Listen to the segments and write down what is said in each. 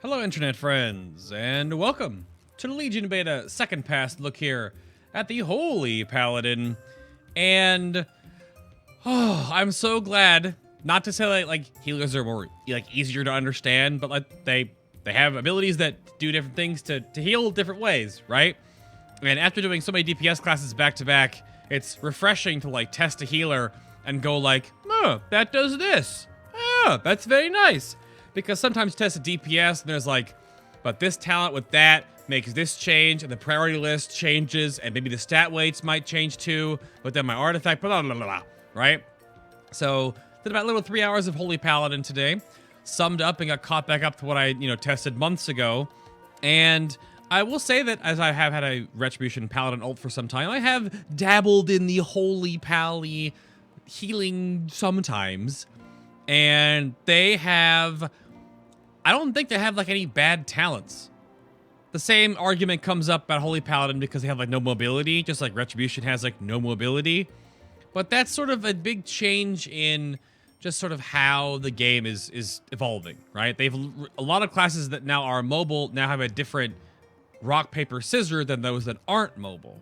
Hello internet friends, and welcome to the Legion Beta second pass look here at the Holy Paladin. And I'm so glad, not to say like healers are more easier to understand, but like they have abilities that do different things to heal different ways, right? And after doing so many DPS classes back to back, it's refreshing to like test a healer and go like, oh, that does this. Oh, that's very nice. Because sometimes you test a DPS and there's like, but this talent with that makes this change, and the priority list changes, and maybe the stat weights might change too, but then my artifact, blah, blah, blah, blah, right? So, did about a little 3 hours of Holy Paladin today, summed up and got caught back up to what I, tested months ago. And I will say that as I have had a Retribution Paladin ult for some time, I have dabbled in the Holy Pally healing sometimes. And they have, I don't think they have like any bad talents. The same argument comes up about Holy Paladin because they have like no mobility, just like Retribution has like no mobility. But that's sort of a big change in just sort of how the game is evolving, right? They've a lot of classes that now are mobile now have a different rock, paper, scissors than those that aren't mobile.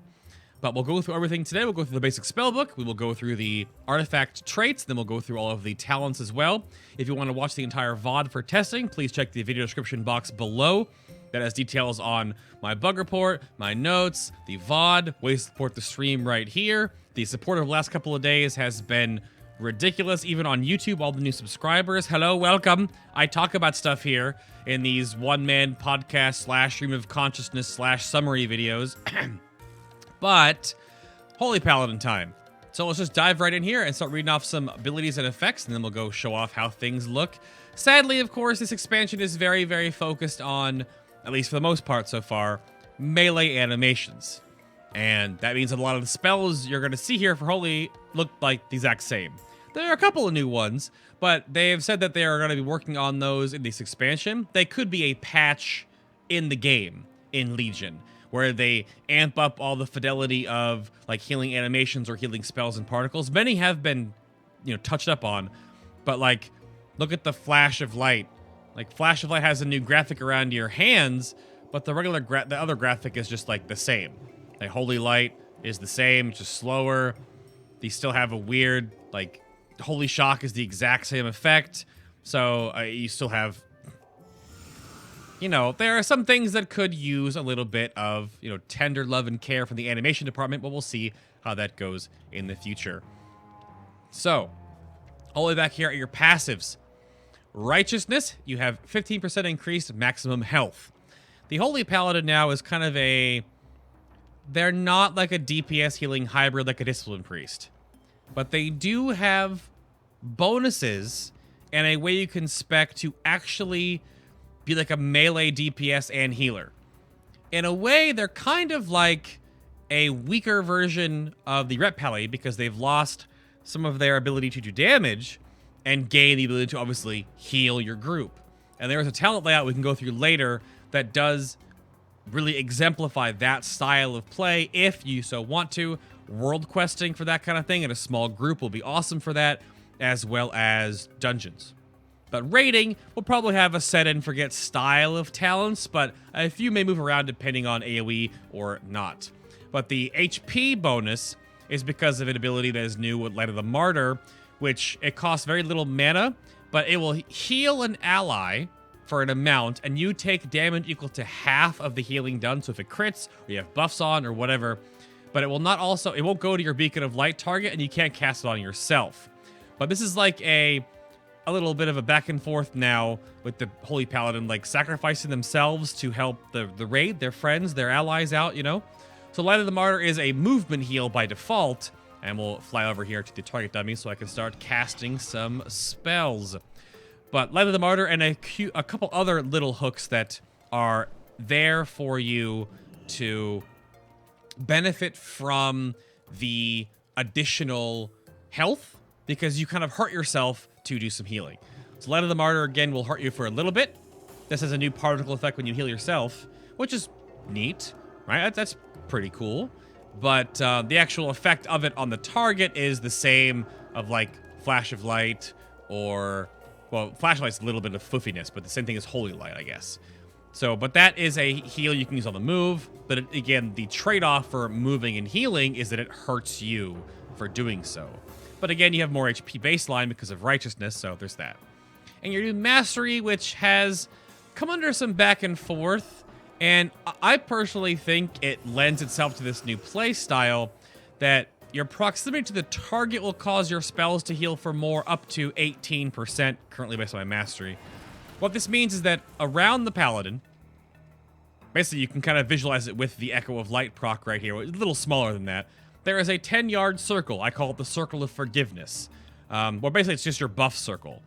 But we'll go through everything today. We'll go through the basic spellbook. We will go through the artifact traits. Then we'll go through all of the talents as well. If you want to watch the entire VOD for testing, please check the video description box below. That has details on my bug report, my notes, the VOD, ways to support the stream right here. The support of the last couple of days has been ridiculous, even on YouTube. All the new subscribers, hello, welcome. I talk about stuff here in these one-man podcast / stream of consciousness / summary videos. But Holy Paladin time. So let's just dive right in here and start reading off some abilities and effects, and then we'll go show off how things look. Sadly, of course, this expansion is very, very focused on, at least for the most part so far, melee animations. And that means that a lot of the spells you're going to see here for Holy look like the exact same. There are a couple of new ones, but they have said that they are going to be working on those in this expansion. They could be a patch in the game, in Legion, where they amp up all the fidelity of like healing animations or healing spells and particles. Many have been, touched up on, but like, look at the Flash of Light. Like, Flash of Light has a new graphic around your hands, but the other graphic is just like the same. Like, Holy Light is the same, just slower. They still have a weird, like, Holy Shock is the exact same effect. So you still have, there are some things that could use a little bit of, tender love and care from the animation department, but we'll see how that goes in the future. So, all the way back here at your passives. Righteousness, you have 15% increased maximum health. The Holy Paladin now is kind of they're not like a DPS healing hybrid like a Discipline Priest. But they do have bonuses and a way you can spec to actually be like a melee DPS and healer. In a way, they're kind of like a weaker version of the Rep Pally because they've lost some of their ability to do damage and gain the ability to obviously heal your group. And there's a talent layout we can go through later that does really exemplify that style of play if you so want to. World questing for that kind of thing in a small group will be awesome for that, as well as dungeons. But raiding will probably have a set and forget style of talents, but a few may move around depending on AoE or not. But the HP bonus is because of an ability that is new with Light of the Martyr, which it costs very little mana, but it will heal an ally for an amount, and you take damage equal to half of the healing done. So if it crits, or you have buffs on, or whatever, but it won't go to your Beacon of Light target, and you can't cast it on yourself. But this is like a little bit of a back and forth now with the Holy Paladin, like sacrificing themselves to help the raid, their friends, their allies out, So Light of the Martyr is a movement heal by default, and we'll fly over here to the target dummy so I can start casting some spells. But Light of the Martyr and a couple other little hooks that are there for you to benefit from the additional health, because you kind of hurt yourself to do some healing. So Light of the Martyr, again, will hurt you for a little bit. This has a new particle effect when you heal yourself, which is neat, right? That's pretty cool. But the actual effect of it on the target is the same of like Flash of Light or Well, Flashlight's a little bit of foofiness, but the same thing as Holy Light, I guess. So, but that is a heal you can use on the move. But again, the trade-off for moving and healing is that it hurts you for doing so. But again, you have more HP baseline because of Righteousness, so there's that. And your new Mastery, which has come under some back and forth. And I personally think it lends itself to this new play style that your proximity to the target will cause your spells to heal for more, up to 18%, currently based on my Mastery. What this means is that around the Paladin, basically you can kind of visualize it with the Echo of Light proc right here, a little smaller than that. There is a 10-yard circle. I call it the Circle of Forgiveness. Well, basically it's just your buff circle.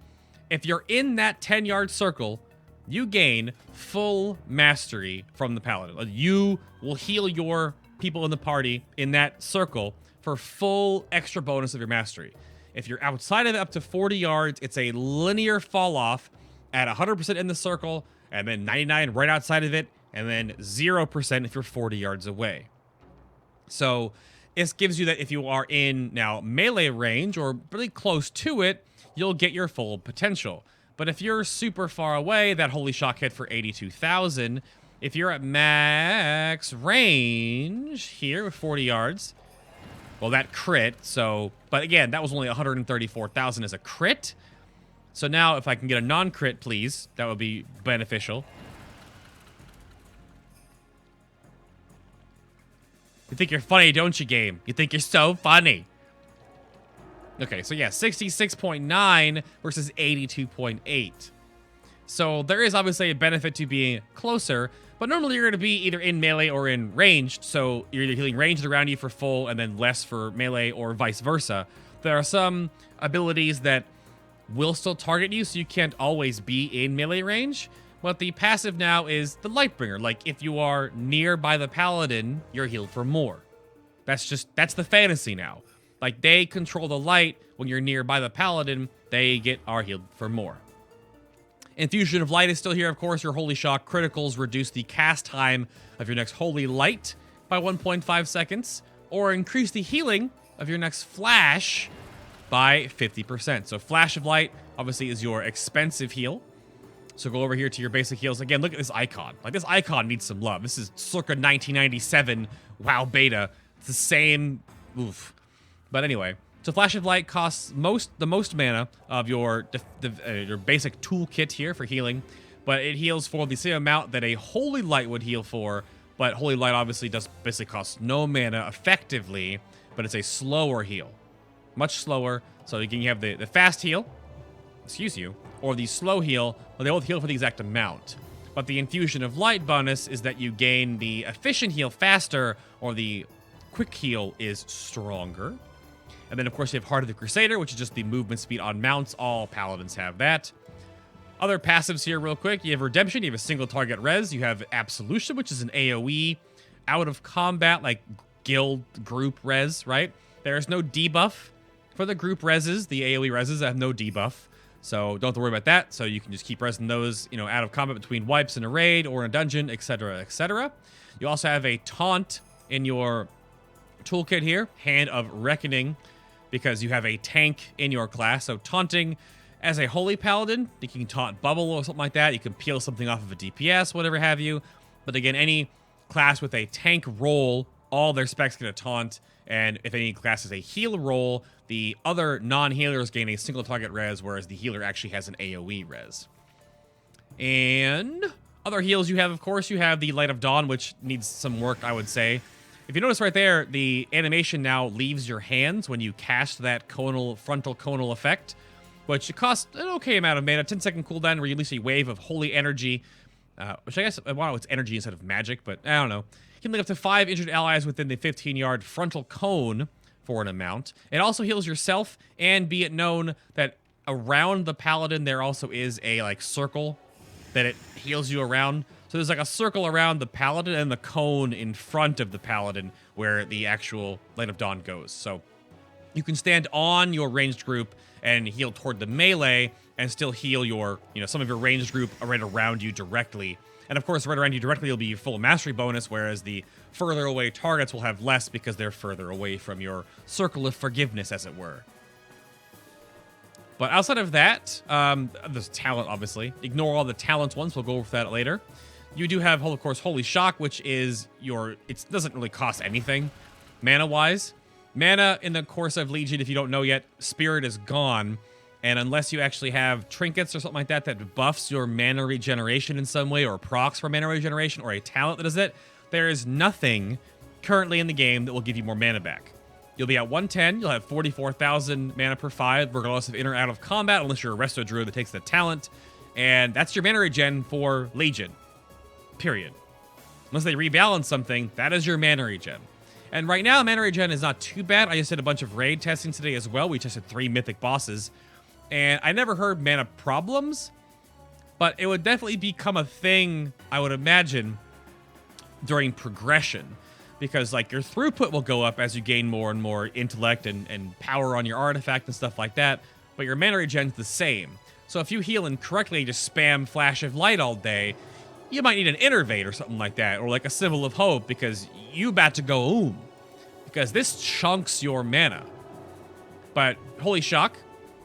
If you're in that 10-yard circle, you gain full Mastery from the Paladin. You will heal your people in the party in that circle for full extra bonus of your Mastery. If you're outside of it up to 40 yards, it's a linear fall off at 100% in the circle, and then 99 right outside of it, and then 0% if you're 40 yards away. So this gives you that if you are in now melee range or really close to it, you'll get your full potential. But if you're super far away, that Holy Shock hit for 82,000. If you're at max range here with 40 yards, well, that crit, so... But again, that was only 134,000 as a crit. So now, if I can get a non-crit, please, that would be beneficial. You think you're funny, don't you, game? You think you're so funny. Okay, so yeah, 66.9 versus 82.8. So there is obviously a benefit to being closer, but normally you're going to be either in melee or in ranged, so you're either healing ranged around you for full and then less for melee or vice versa. There are some abilities that will still target you, so you can't always be in melee range, but the passive now is the Lightbringer. Like, if you are nearby the Paladin, you're healed for more. That's the fantasy now. Like, they control the light. When you're nearby the Paladin, they are healed for more. Infusion of Light is still here, of course. Your Holy Shock criticals reduce the cast time of your next Holy Light by 1.5 seconds, or increase the healing of your next Flash by 50%. So Flash of Light, obviously, is your expensive heal. So go over here to your basic heals. Again, look at this icon. Like, this icon needs some love. This is circa 1997 WoW beta. It's the same... Oof. But anyway... So Flash of Light costs the most mana of your basic toolkit here for healing, but it heals for the same amount that a Holy Light would heal for, but Holy Light obviously does basically cost no mana effectively, but it's a slower heal. Much slower, so you can have the fast heal, excuse you, or the slow heal, but they both heal for the exact amount. But the Infusion of Light bonus is that you gain the efficient heal faster, or the quick heal is stronger. And then, of course, you have Heart of the Crusader, which is just the movement speed on mounts. All Paladins have that. Other passives here real quick. You have Redemption. You have a single target res. You have Absolution, which is an AoE out of combat, like guild group res, right? There's no debuff for the group reses. The AoE reses have no debuff. So don't have to worry about that. So you can just keep resing those, you know, out of combat between wipes in a raid or in a dungeon, etc., etc. You also have a Taunt in your toolkit here. Hand of Reckoning, because you have a tank in your class. So taunting as a Holy Paladin, you can taunt Bubble or something like that. You can peel something off of a DPS, whatever have you. But again, any class with a tank role, all their specs get a taunt. And if any class has a heal role, the other non-healers gain a single target res, whereas the healer actually has an AoE res. And other heals you have, of course, you have the Light of Dawn, which needs some work, I would say. If you notice right there, the animation now leaves your hands when you cast that frontal conal effect, which costs an okay amount of mana, 10-second cooldown, where you release a wave of holy energy, which I guess, wow, it's energy instead of magic, but I don't know. You can link up to 5 injured allies within the 15-yard frontal cone for an amount. It also heals yourself, and be it known that around the Paladin, there also is a, like, circle that it heals you around. So there's like a circle around the Paladin and the cone in front of the Paladin where the actual Light of Dawn goes. So you can stand on your ranged group and heal toward the melee and still heal your, you know, some of your ranged group right around you directly. And of course, right around you directly will be full mastery bonus, whereas the further away targets will have less because they're further away from your circle of forgiveness, as it were. But outside of that, there's talent, obviously. Ignore all the talent ones. We'll go over that later. You do have, of course, Holy Shock, which is it doesn't really cost anything mana-wise. Mana in the course of Legion, if you don't know yet, Spirit is gone. And unless you actually have trinkets or something like that that buffs your mana regeneration in some way, or procs for mana regeneration, or a talent that does it, there is nothing currently in the game that will give you more mana back. You'll be at 110, you'll have 44,000 mana per 5, regardless of in or out of combat, unless you're a Resto Druid that takes the talent. And that's your mana regen for Legion. Period. Unless they rebalance something, that is your mana regen. And right now, mana regen is not too bad. I just did a bunch of raid testing today as well. We tested 3 mythic bosses. And I never heard mana problems, but it would definitely become a thing, I would imagine, during progression. Because, like, your throughput will go up as you gain more and more intellect and power on your artifact and stuff like that, but your mana regen's the same. So if you heal incorrectly and just spam Flash of Light all day, you might need an Innervate or something like that, or like a Symbol of Hope, because you about to go oom. Because this chunks your mana. But Holy Shock,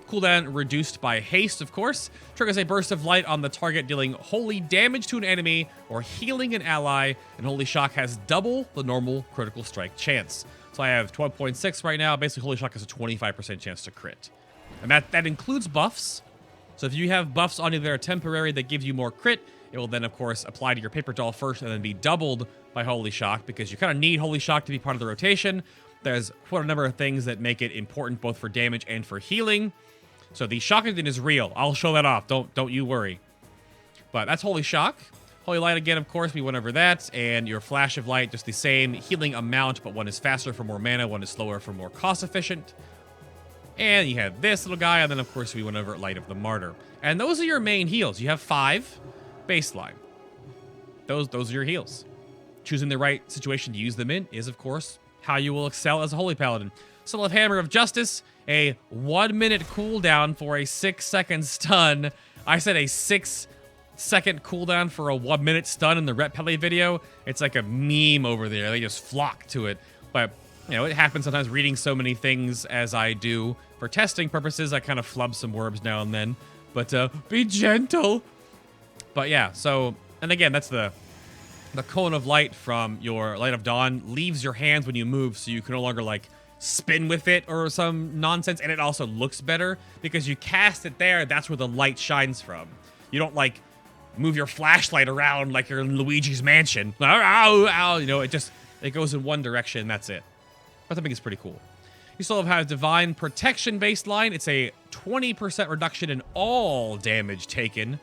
cooldown reduced by haste, of course, triggers a burst of light on the target, dealing holy damage to an enemy or healing an ally, and Holy Shock has double the normal critical strike chance. So I have 12.6 right now. Basically, Holy Shock has a 25% chance to crit. And that includes buffs. So if you have buffs on you that are temporary that give you more crit, it will then, of course, apply to your Paper Doll first and then be doubled by Holy Shock, because you kind of need Holy Shock to be part of the rotation. There's quite a number of things that make it important both for damage and for healing. So the Shock engine is real. I'll show that off. Don't you worry. But that's Holy Shock. Holy Light again, of course, we went over that. And your Flash of Light, just the same healing amount, but one is faster for more mana, one is slower for more cost efficient. And you have this little guy, and then, of course, we went over Light of the Martyr. And those are your main heals. You have 5 baseline. Those are your heals. Choosing the right situation to use them in is, of course, how you will excel as a Holy Paladin. Soul of Hammer of Justice, a 1-minute cooldown for a 6-second stun. I said a 6-second cooldown for a 1-minute stun in the Ret Pele video. It's like a meme over there. They just flock to it. But, you know, it happens sometimes reading so many things as I do. For testing purposes, I kind of flub some words now and then. But, be gentle. But yeah, so, and again, that's the cone of light from your Light of Dawn leaves your hands when you move, so you can no longer, like, spin with it or some nonsense, and it also looks better because you cast it there. That's where the light shines from. You don't, like, move your flashlight around like you're in Luigi's mansion. Ow, ow, you know, it goes in one direction, that's it. But I think it's pretty cool. You still have Divine Protection baseline. It's a 20% reduction in all damage taken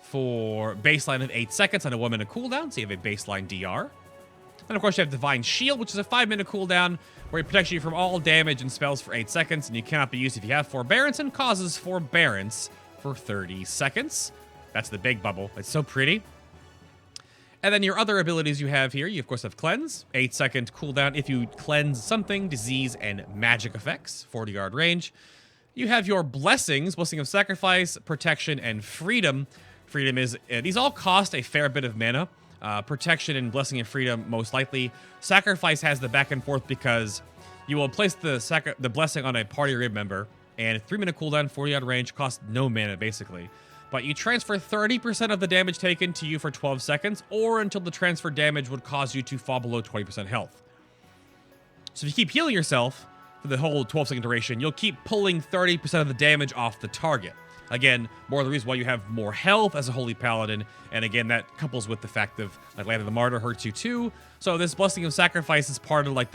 for baseline of 8 seconds on a 1-minute cooldown, so you have a baseline DR. And of course you have Divine Shield, which is a 5-minute cooldown, where it protects you from all damage and spells for 8 seconds, and you cannot be used if you have Forbearance, and causes Forbearance for 30 seconds. That's the big bubble. It's so pretty. And then your other abilities you have here, you of course have Cleanse, 8-second cooldown if you cleanse something, disease, and magic effects, 40-yard range. You have your Blessings, Blessing of Sacrifice, Protection, and Freedom. Freedom is, these all cost a fair bit of mana. Protection and Blessing and Freedom most likely. Sacrifice has the back and forth because you will place the Blessing on a party rib member, and 3-minute cooldown, 40-yard range, costs no mana basically. But you transfer 30% of the damage taken to you for 12 seconds, or until the transfer damage would cause you to fall below 20% health. So if you keep healing yourself for the whole 12-second duration, you'll keep pulling 30% of the damage off the target. Again, more of the reason why you have more health as a Holy Paladin, and again, that couples with the fact of, like, Light of the Martyr hurts you too. So this Blessing of Sacrifice is part of, like,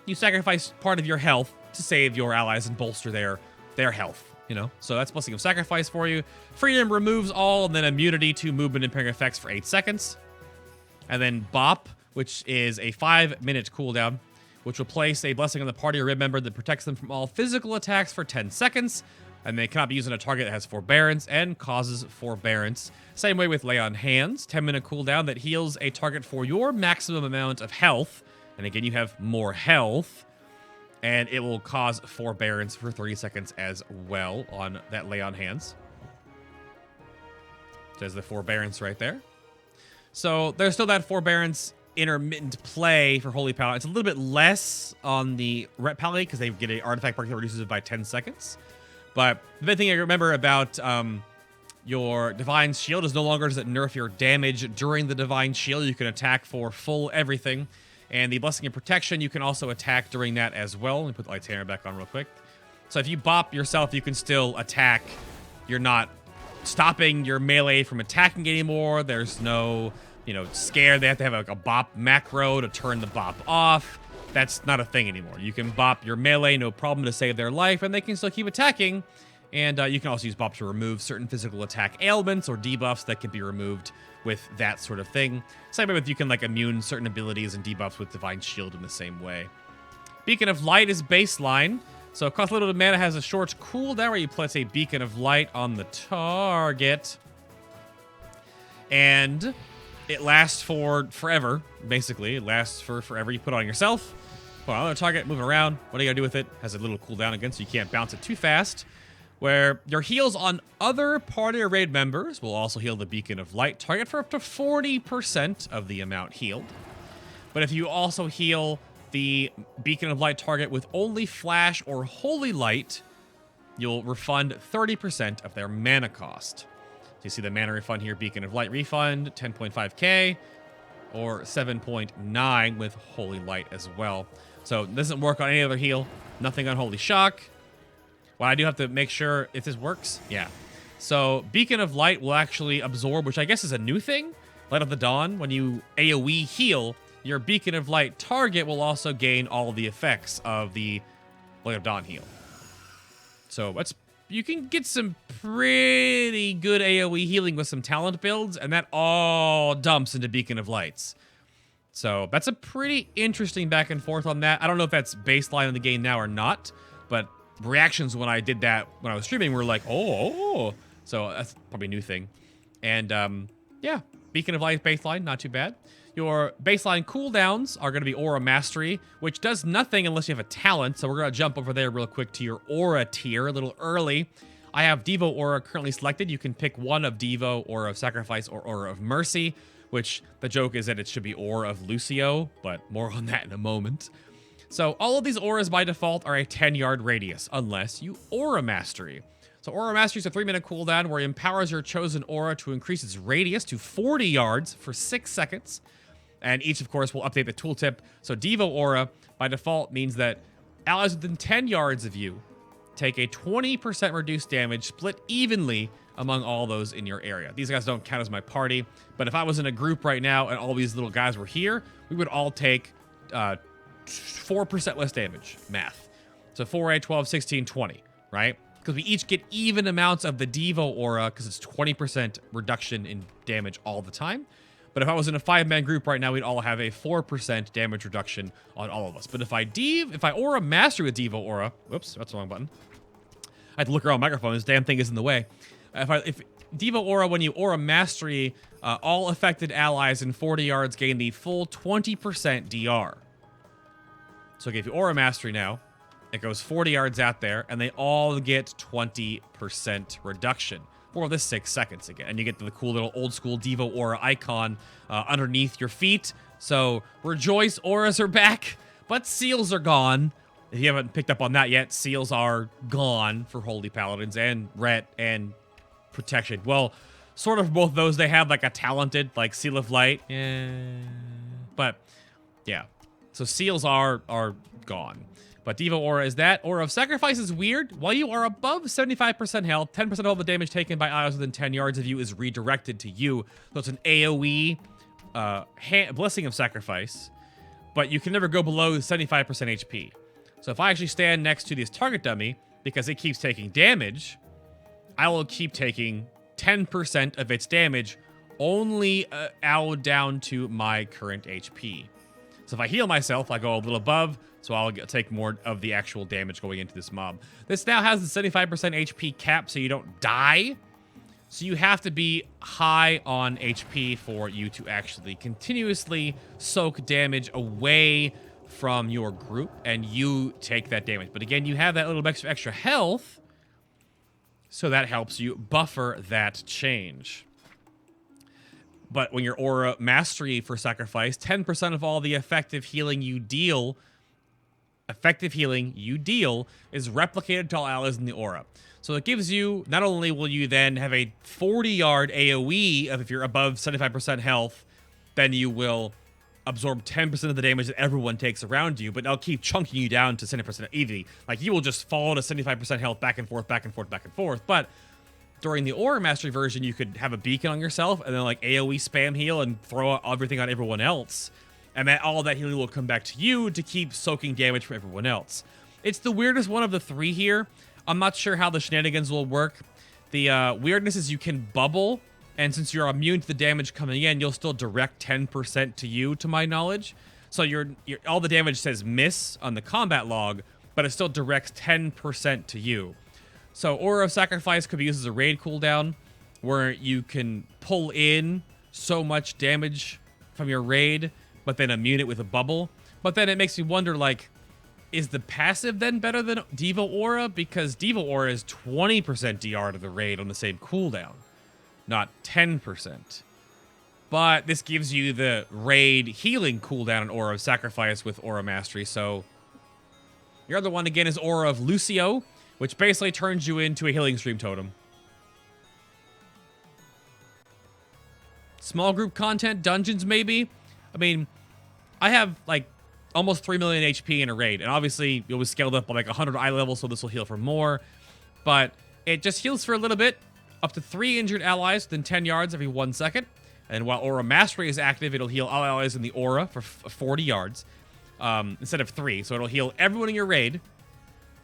you sacrifice part of your health to save your allies and bolster their health, you know? So that's Blessing of Sacrifice for you. Freedom removes all, and then immunity to movement impairing effects for 8 seconds. And then Bop, which is a 5-minute cooldown, which will place a Blessing on the party or rib member that protects them from all physical attacks for 10 seconds. And they cannot be used on a target that has Forbearance and causes Forbearance. Same way with Lay on Hands, 10-minute cooldown that heals a target for your maximum amount of health. And again, you have more health. And it will cause Forbearance for 30 seconds as well on that Lay on Hands. There's the Forbearance right there. So there's still that Forbearance intermittent play for Holy Paladin. It's a little bit less on the Ret Pele because they get an artifact perk that reduces it by 10 seconds. But the big thing I remember about your Divine Shield is no longer does it nerf your damage during the Divine Shield. You can attack for full everything. And the Blessing of Protection, you can also attack during that as well. Let me put the light hammer back on real quick. So if you bop yourself, you can still attack. You're not stopping your melee from attacking anymore. There's no, scare. They have to have like a bop macro to turn the bop off. That's not a thing anymore. You can bop your melee, no problem, to save their life, and they can still keep attacking. And you can also use bop to remove certain physical attack ailments or debuffs that can be removed with that sort of thing. Same way with you can immune certain abilities and debuffs with Divine Shield in the same way. Beacon of Light is baseline. So it costs a little bit of mana, has a short cooldown where you place a Beacon of Light on the target. And it lasts for forever, basically. It lasts for forever. You put it on yourself, put it on another target, move it around. What are you going to do with it? Has a little cooldown again, so you can't bounce it too fast. Where your heals on other party or raid members will also heal the Beacon of Light target for up to 40% of the amount healed. But if you also heal the Beacon of Light target with only Flash or Holy Light, you'll refund 30% of their mana cost. So you see the mana refund here, Beacon of Light refund, 10.5k, or 7.9 with Holy Light as well. So it doesn't work on any other heal, nothing on Holy Shock. Well, I do have to make sure if this works. Yeah. So Beacon of Light will actually absorb, which I guess is a new thing. Light of the Dawn, when you AoE heal, your Beacon of Light target will also gain all the effects of the Light of Dawn heal. So you can get some pretty good AoE healing with some talent builds, and that all dumps into Beacon of Lights. So that's a pretty interesting back and forth on that. I don't know if that's baseline in the game now or not, but reactions when I did that when I was streaming were like, oh. So that's probably a new thing. And yeah, Beacon of Light baseline, not too bad. Your baseline cooldowns are going to be Aura Mastery, which does nothing unless you have a talent. So we're going to jump over there real quick to your Aura tier a little early. I have Devo Aura currently selected. You can pick one of Devo, Aura of Sacrifice, or Aura of Mercy, which the joke is that it should be Aura of Lucio, but more on that in a moment. So all of these auras by default are a 10-yard radius, unless you Aura Mastery. So Aura Mastery is a 3-minute cooldown where it empowers your chosen aura to increase its radius to 40 yards for 6 seconds. And each, of course, will update the tooltip. So Devo Aura, by default, means that allies within 10 yards of you take a 20% reduced damage split evenly among all those in your area. These guys don't count as my party, but if I was in a group right now and all these little guys were here, we would all take 4% less damage, math. So 4, 8, 12, 16, 20, right? Because we each get even amounts of the Devo Aura because it's 20% reduction in damage all the time. But if I was in a 5-man group right now, we'd all have a 4% damage reduction on all of us. But if I Aura Mastery with Devo Aura, whoops, that's the wrong button. I had to look around my microphone. This damn thing is in the way. If Devo Aura, when you Aura Mastery, all affected allies in 40 yards gain the full 20% DR. So if you Aura Mastery now, it goes 40 yards out there, and they all get 20% reduction for the 6 seconds again. And you get the cool little old school Devo Aura icon underneath your feet. So rejoice, auras are back, but seals are gone. If you haven't picked up on that yet, seals are gone for Holy Paladins and Ret and Protection. Well, sort of both those. They have like a talented like Seal of Light. But yeah. So seals are gone. But Devo Aura is that. Aura of Sacrifice is weird. While you are above 75% health, 10% of all the damage taken by allies within 10 yards of you is redirected to you. So it's an AoE Blessing of Sacrifice. But you can never go below 75% HP. So if I actually stand next to this target dummy, because it keeps taking damage, I will keep taking 10% of its damage only down to my current HP. So if I heal myself, I go a little above, so I'll take more of the actual damage going into this mob. This now has the 75% HP cap, so you don't die. So you have to be high on HP for you to actually continuously soak damage away from your group, and you take that damage. But again, you have that little extra health, so that helps you buffer that change. But when your Aura Mastery for Sacrifice, 10% of all the effective healing you deal effective healing you deal is replicated to all allies in the aura. So it gives you, not only will you then have a 40-yard AoE of if you're above 75% health, then you will absorb 10% of the damage that everyone takes around you, but they'll keep chunking you down to 70% EV. Like, you will just fall to 75% health back and forth, back and forth, back and forth. But during the Aura Mastery version, you could have a beacon on yourself and then like AoE spam heal and throw everything on everyone else. And then all that healing will come back to you to keep soaking damage from everyone else. It's the weirdest one of the three here. I'm not sure how the shenanigans will work. The weirdness is you can bubble, and since you're immune to the damage coming in, you'll still direct 10% to you, to my knowledge. So your all the damage says miss on the combat log, but it still directs 10% to you. So Aura of Sacrifice could be used as a raid cooldown, where you can pull in so much damage from your raid, but then immune it with a bubble. But then it makes me wonder, like, is the passive then better than Diva Aura? Because Diva Aura is 20% DR to the raid on the same cooldown, not 10%. But this gives you the raid healing cooldown on Aura of Sacrifice with Aura Mastery. So your other one, again, is Aura of Lucio, which basically turns you into a healing stream totem. Small group content, dungeons maybe? I mean, I have like almost 3 million HP in a raid, and obviously it was scaled up by like 100 eye level, so this will heal for more. But it just heals for a little bit, up to 3 injured allies within 10 yards every 1 second. And while Aura Mastery is active, it'll heal all allies in the aura for 40 yards instead of 3. So it'll heal everyone in your raid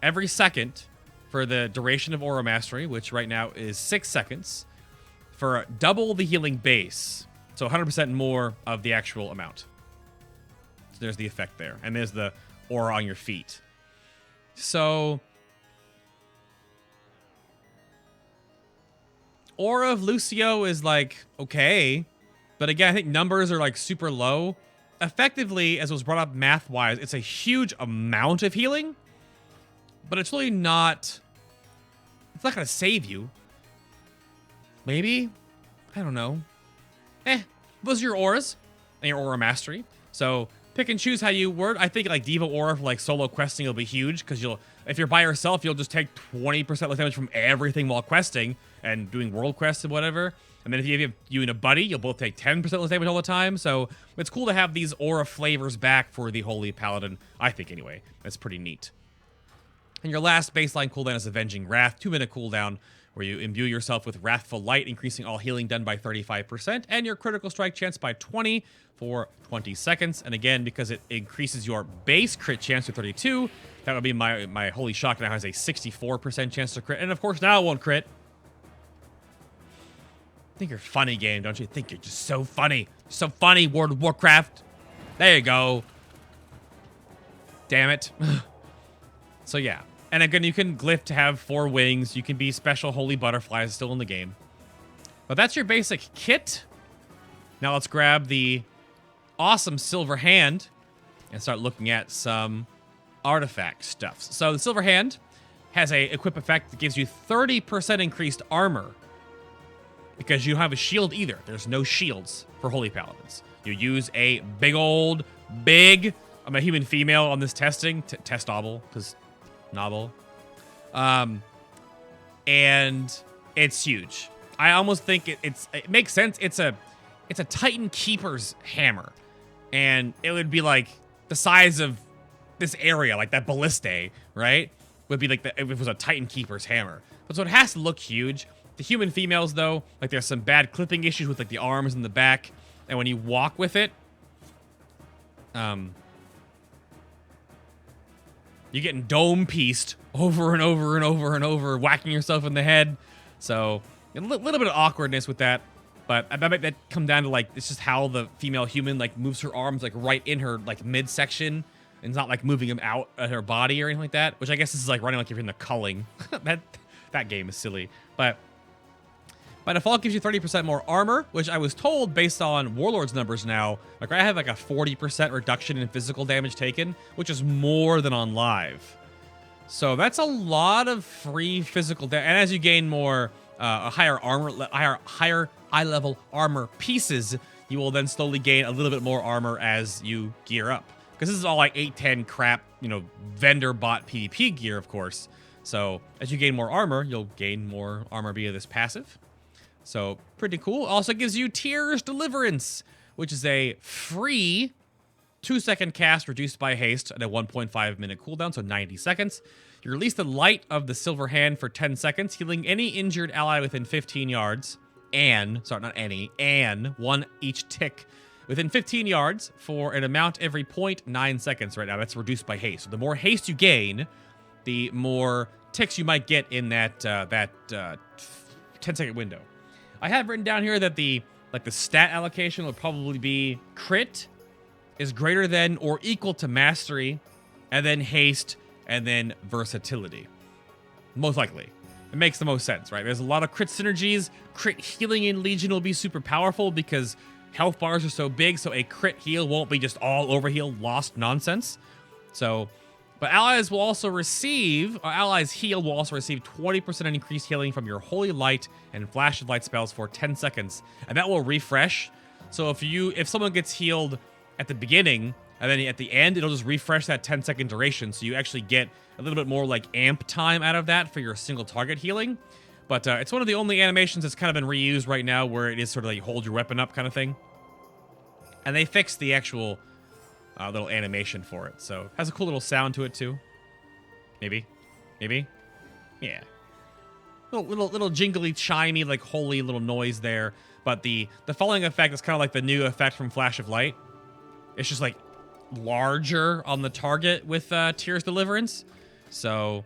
every second for the duration of Aura Mastery, which right now is 6 seconds, for double the healing base. So 100% more of the actual amount. So there's the effect there. And there's the aura on your feet. So Aura of Lucio is like, okay. But again, I think numbers are like super low. Effectively, as was brought up math-wise, it's a huge amount of healing. But it's really not... It's not going to save you. Maybe? I don't know. Those are your auras and your Aura Mastery. So pick and choose how you word. I think like Diva Aura for like solo questing will be huge, because if you're by yourself, you'll just take 20% less damage from everything while questing and doing world quests and whatever. And then if you have you and a buddy, you'll both take 10% less damage all the time. So it's cool to have these aura flavors back for the Holy Paladin, I think anyway. That's pretty neat. And your last baseline cooldown is Avenging Wrath, 2-minute cooldown, where you imbue yourself with Wrathful Light, increasing all healing done by 35%, and your critical strike chance by 20 for 20 seconds. And again, because it increases your base crit chance to 32, that would be my Holy Shock now has a 64% chance to crit. And of course, now it won't crit. I think you're funny, game, don't you? Think you're just so funny. So funny, World of Warcraft. There you go. Damn it. So yeah. And again, you can glyph to have 4 wings. You can be special holy butterflies still in the game. But that's your basic kit. Now let's grab the awesome silver hand and start looking at some artifact stuff. So the silver hand has a equip effect that gives you 30% increased armor, because you don't have a shield either. There's no shields for Holy Paladins. You use a big, I'm a human female on this testing, testable, because novel. And it's huge. I almost think it makes sense. It's a Titan Keeper's hammer. And it would be like the size of this area, like that ballistae, right? Would be like if it was a Titan Keeper's hammer. But so it has to look huge. The human females, though, like there's some bad clipping issues with like the arms and the back. And when you walk with it, you're getting dome-pieced over and over and over and over, whacking yourself in the head. So a little bit of awkwardness with that. But I bet that come down to like, it's just how the female human like moves her arms like right in her like midsection. And it's not like moving them out of her body or anything like that. Which I guess this is like running like if you're in the culling. that game is silly. But by default gives you 30% more armor, which I was told based on Warlord's numbers now, like I have like a 40% reduction in physical damage taken, which is more than on live. So that's a lot of free physical damage. And as you gain more, higher eye level armor pieces, you will then slowly gain a little bit more armor as you gear up. Because this is all like 8-10 crap, you know, vendor bot PvP gear, of course. So as you gain more armor, you'll gain more armor via this passive. So pretty cool. Also gives you Tears Deliverance, which is a free 2-second cast reduced by haste at a 1.5 minute cooldown, so 90 seconds. You release the Light of the Silver Hand for 10 seconds, healing any injured ally within 15 yards. And one each tick within 15 yards for an amount every 0.9 seconds right now. That's reduced by haste. So the more haste you gain, the more ticks you might get in that 10-second window. I have written down here that the stat allocation will probably be crit is greater than or equal to mastery, and then haste, and then versatility. Most likely. It makes the most sense, right? There's a lot of crit synergies. Crit healing in Legion will be super powerful because health bars are so big, so a crit heal won't be just all over heal lost nonsense. So, but allies heal will also receive 20% increased healing from your Holy Light and Flash of Light spells for 10 seconds. And that will refresh. So if someone gets healed at the beginning, and then at the end, it'll just refresh that 10-second duration, so you actually get a little bit more like amp time out of that for your single target healing. But it's one of the only animations that's kind of been reused right now where it is sort of like hold your weapon up kind of thing. And they fixed the actual little animation for it, so it has a cool little sound to it too. Maybe? Yeah. Little jingly, chimey, like holy little noise there. But the falling effect is kind of like the new effect from Flash of Light. It's just like larger on the target with Tears Deliverance. So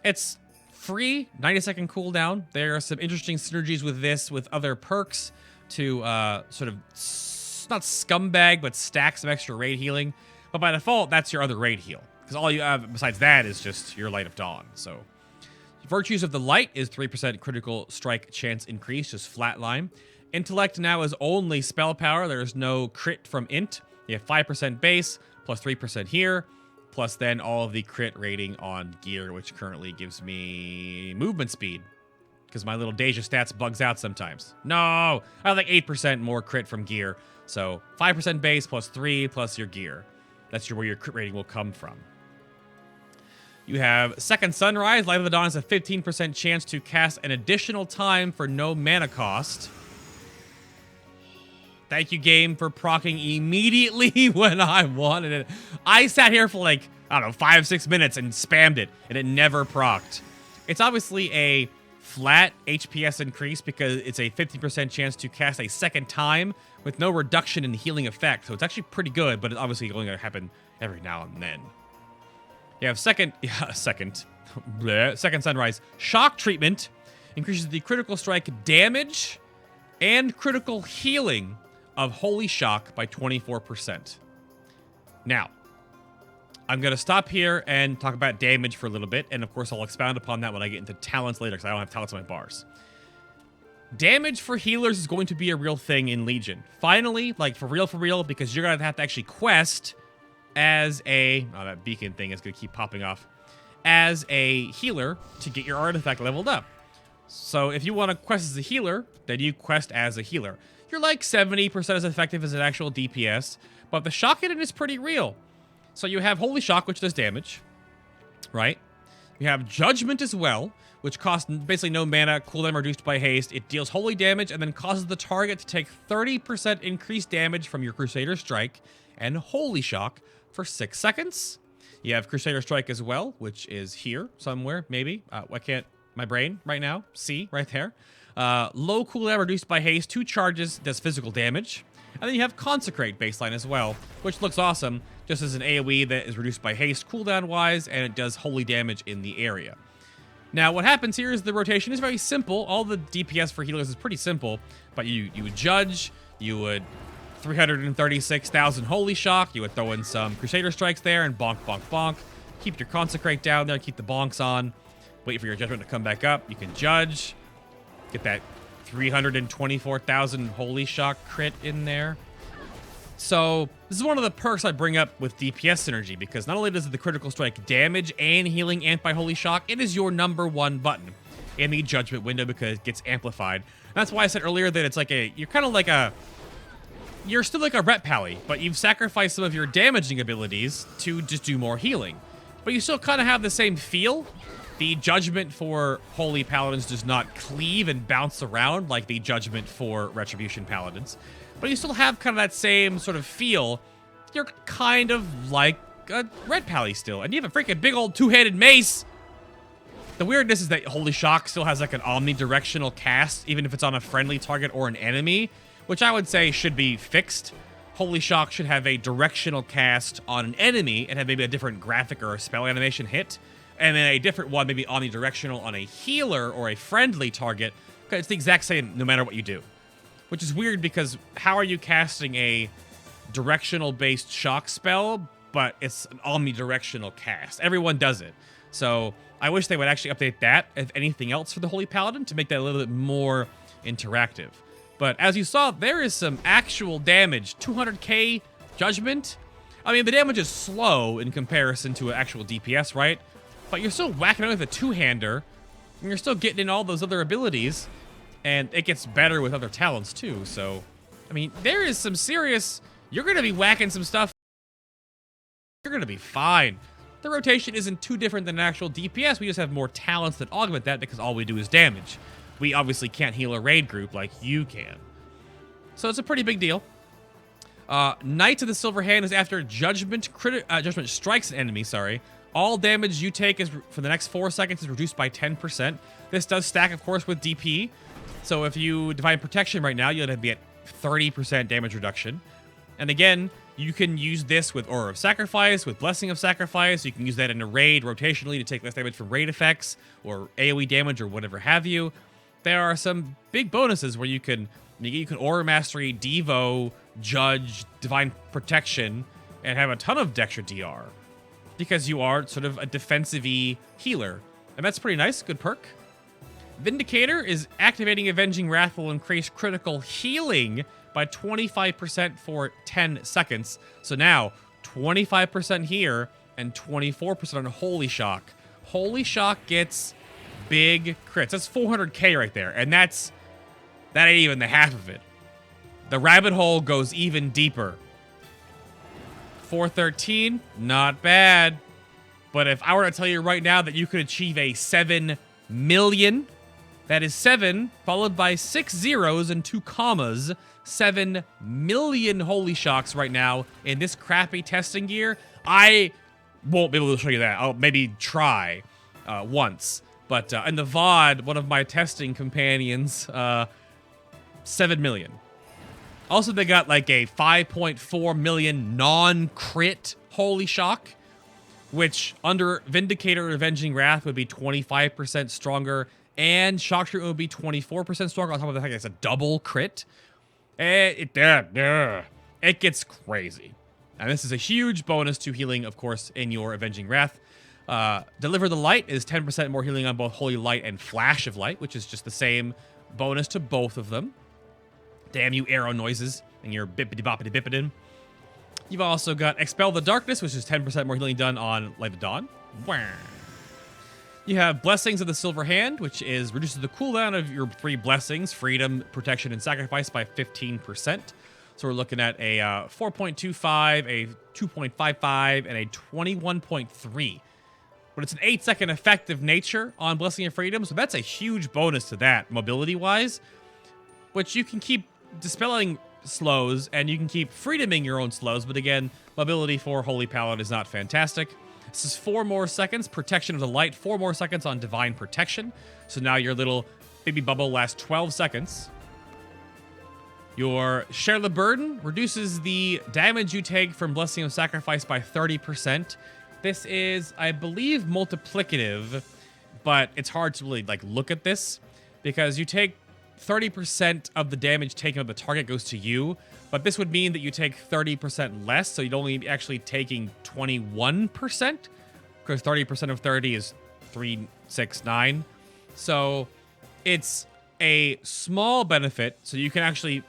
it's free, 90-second cooldown. There are some interesting synergies with this, with other perks to sort of, not scumbag, but stack some extra raid healing. But by default, that's your other raid heal. Because all you have besides that is just your Light of Dawn. So virtues of the Light is 3% critical strike chance increase, just flatline. Intellect now is only spell power. There's no crit from int. You have 5% base, plus 3% here, plus then all of the crit rating on gear, which currently gives me movement speed. Because my little Deja stats bugs out sometimes. No! I have like 8% more crit from gear. So 5% base plus 3 plus your gear. That's where your crit rating will come from. You have Second Sunrise. Light of the Dawn has a 15% chance to cast an additional time for no mana cost. Thank you, game, for proccing immediately when I wanted it. I sat here for like, I don't know, 5-6 minutes and spammed it, and it never procced. It's obviously a flat HPS increase because it's a 50% chance to cast a second time with no reduction in the healing effect. So it's actually pretty good, but it's obviously only going to happen every now and then. You have Second Sunrise. Shock treatment increases the critical strike damage and critical healing of Holy Shock by 24%. Now, I'm going to stop here and talk about damage for a little bit, and of course I'll expound upon that when I get into talents later, because I don't have talents on my bars. Damage for healers is going to be a real thing in Legion. Finally, like for real, because you're going to have to actually quest as a... Oh, that beacon thing is going to keep popping off. As a healer to get your artifact leveled up. So if you want to quest as a healer, then you quest as a healer. You're like 70% as effective as an actual DPS, but the shock in it is pretty real. So you have Holy Shock, which does damage, right? You have Judgment as well, which costs basically no mana, cooldown reduced by haste. It deals holy damage and then causes the target to take 30% increased damage from your Crusader Strike, and Holy Shock for 6 seconds. You have Crusader Strike as well, which is here somewhere, maybe. I can't, my brain right now, see, right there. Low cooldown reduced by haste, 2 charges, does physical damage. And then you have Consecrate baseline as well, which looks awesome, just as an AoE that is reduced by haste cooldown-wise, and it does holy damage in the area. Now, what happens here is the rotation is very simple. All the DPS for healers is pretty simple, but you would Judge, you would 336,000 Holy Shock, you would throw in some Crusader Strikes there, and bonk, bonk, bonk. Keep your Consecrate down there, keep the bonks on, wait for your Judgment to come back up. You can Judge, get that 324,000 Holy Shock crit in there. So this is one of the perks I bring up with DPS synergy, because not only does the critical strike damage and healing amp by Holy Shock, it is your #1 button in the Judgment window because it gets amplified. And that's why I said earlier that it's like you're kind of like you're still like a Ret Pally, but you've sacrificed some of your damaging abilities to just do more healing. But you still kind of have the same feel. The judgment for Holy Paladins does not cleave and bounce around like the judgment for Retribution Paladins. But you still have kind of that same sort of feel. You're kind of like a Red Pally still. And you have a freaking big old two-handed mace. The weirdness is that Holy Shock still has like an omnidirectional cast, even if it's on a friendly target or an enemy, which I would say should be fixed. Holy Shock should have a directional cast on an enemy and have maybe a different graphic or a spell animation hit, and then a different one, maybe omnidirectional on a healer or a friendly target. It's the exact same no matter what you do, which is weird because how are you casting a directional-based shock spell, but it's an omnidirectional cast? Everyone does it. So I wish they would actually update that, if anything else, for the Holy Paladin to make that a little bit more interactive. But as you saw, there is some actual damage. 200k judgment. I mean, the damage is slow in comparison to an actual DPS, right? But you're still whacking it with a two-hander, and you're still getting in all those other abilities, and it gets better with other talents too. So, I mean, there is some serious... You're going to be whacking some stuff. You're going to be fine. The rotation isn't too different than an actual DPS. We just have more talents that augment that because all we do is damage. We obviously can't heal a raid group like you can. So it's a pretty big deal. Knights of the Silver Hand is after Judgment strikes an enemy, all damage you take is for the next 4 seconds is reduced by 10%. This does stack, of course, with DP. So if you Divine Protection right now, you'll be at 30% damage reduction. And again, you can use this with Aura of Sacrifice, with Blessing of Sacrifice. You can use that in a raid rotationally to take less damage from raid effects or AoE damage or whatever have you. There are some big bonuses where you can Aura Mastery, Devo, Judge, Divine Protection, and have a ton of Dextra DR. Because you are sort of a defensive-y healer. And that's pretty nice, good perk. Vindicator is activating Avenging Wrath will increase critical healing by 25% for 10 seconds. So now, 25% here and 24% on Holy Shock. Holy Shock gets big crits. That's 400k right there, and that ain't even the half of it. The rabbit hole goes even deeper. 413, not bad. But if I were to tell you right now that you could achieve a 7 million, that is 7 followed by 6 zeros and 2 commas, 7 million Holy Shocks right now in this crappy testing gear, I won't be able to show you that. I'll maybe try once. But in the VOD, one of my testing companions, 7 million. Also, they got like a 5.4 million non-crit Holy Shock, which under Vindicator Avenging Wrath would be 25% stronger, and Shock Treatment would be 24% stronger. On top of the fact it's a double crit. It gets crazy. And this is a huge bonus to healing, of course, in your Avenging Wrath. Deliver the Light is 10% more healing on both Holy Light and Flash of Light, which is just the same bonus to both of them. Damn you arrow noises and your bippity-boppity-bippidin. You've also got Expel the Darkness, which is 10% more healing done on Light of Dawn. You have Blessings of the Silver Hand, which reduces the cooldown of your 3 blessings, Freedom, Protection, and Sacrifice by 15%. So we're looking at a 4.25, a 2.55, and a 21.3. But it's an 8-second effective nature on Blessing of Freedom, so that's a huge bonus to that, mobility-wise, which you can keep dispelling slows, and you can keep freedoming your own slows, but again, mobility for Holy Paladin is not fantastic. This is 4 more seconds, Protection of the Light, 4 more seconds on Divine Protection, so now your little baby bubble lasts 12 seconds. Your Share the Burden reduces the damage you take from Blessing of Sacrifice by 30%. This is, I believe, multiplicative, but it's hard to really look at this because you take 30% of the damage taken of the target goes to you, but this would mean that you take 30% less, so you'd only be actually taking 21%, because 30% of 30 is 369. So it's a small benefit, so you can actually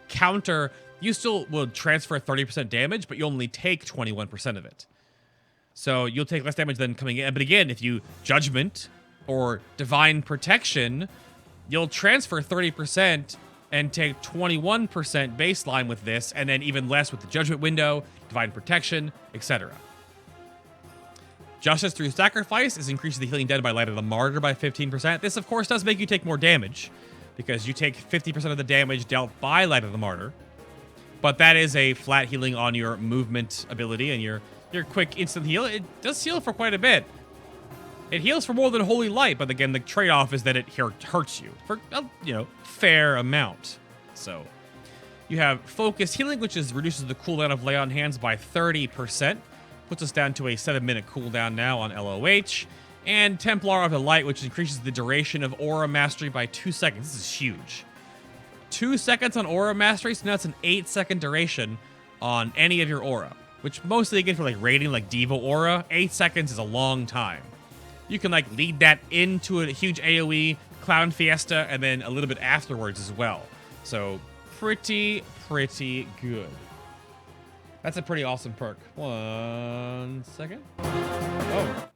counter. You still will transfer 30% damage, but you only take 21% of it. So you'll take less damage than coming in. But again, if you Judgment or Divine Protection, you'll transfer 30%, and take 21% baseline with this, and then even less with the Judgment Window, Divine Protection, etc. Justice through Sacrifice is increasing the healing dead by Light of the Martyr by 15%. This, of course, does make you take more damage, because you take 50% of the damage dealt by Light of the Martyr. But that is a flat healing on your movement ability and your quick instant heal. It does heal for quite a bit. It heals for more than Holy Light, but again, the trade-off is that it hurts you for a, fair amount. So you have Focus Healing, which reduces the cooldown of Lay on Hands by 30%. Puts us down to a 7-minute cooldown now on LOH. And Templar of the Light, which increases the duration of Aura Mastery by 2 seconds. This is huge. 2 seconds on Aura Mastery, so now it's an 8-second duration on any of your Aura. Which mostly, again, for raiding like Diva Aura, 8 seconds is a long time. You can lead that into a huge AoE, Clown Fiesta, and then a little bit afterwards as well. So pretty good. That's a pretty awesome perk. 1 second. Oh.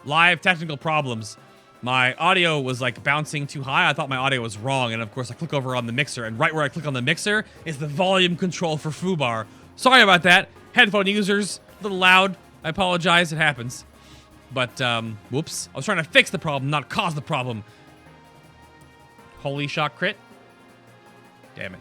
Live technical problems. My audio was bouncing too high. I thought my audio was wrong, and of course I click over on the mixer, and right where I click on the mixer is the volume control for Fubar. Sorry about that. Headphone users, a little loud. I apologize, it happens. But, whoops. I was trying to fix the problem, not cause the problem. Holy Shock crit. Damn it.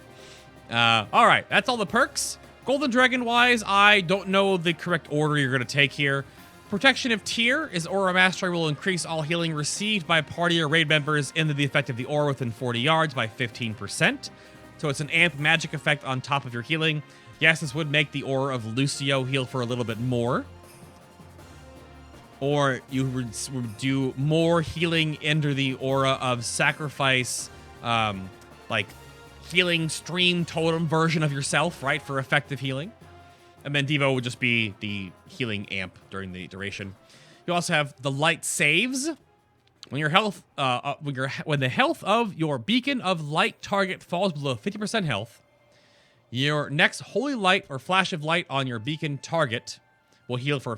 Alright, that's all the perks. Golden Dragon-wise, I don't know the correct order you're going to take here. Protection of Tier is Aura Mastery will increase all healing received by party or raid members into the effect of the aura within 40 yards by 15%. So it's an amp magic effect on top of your healing. Yes, this would make the aura of Lucio heal for a little bit more. Or you would do more healing under the aura of Sacrifice, healing stream totem version of yourself, right, for effective healing. And then Devo would just be the healing amp during the duration. You also have the light saves. When your health, when the health of your beacon of light target falls below 50% health, your next holy light or flash of light on your beacon target will heal for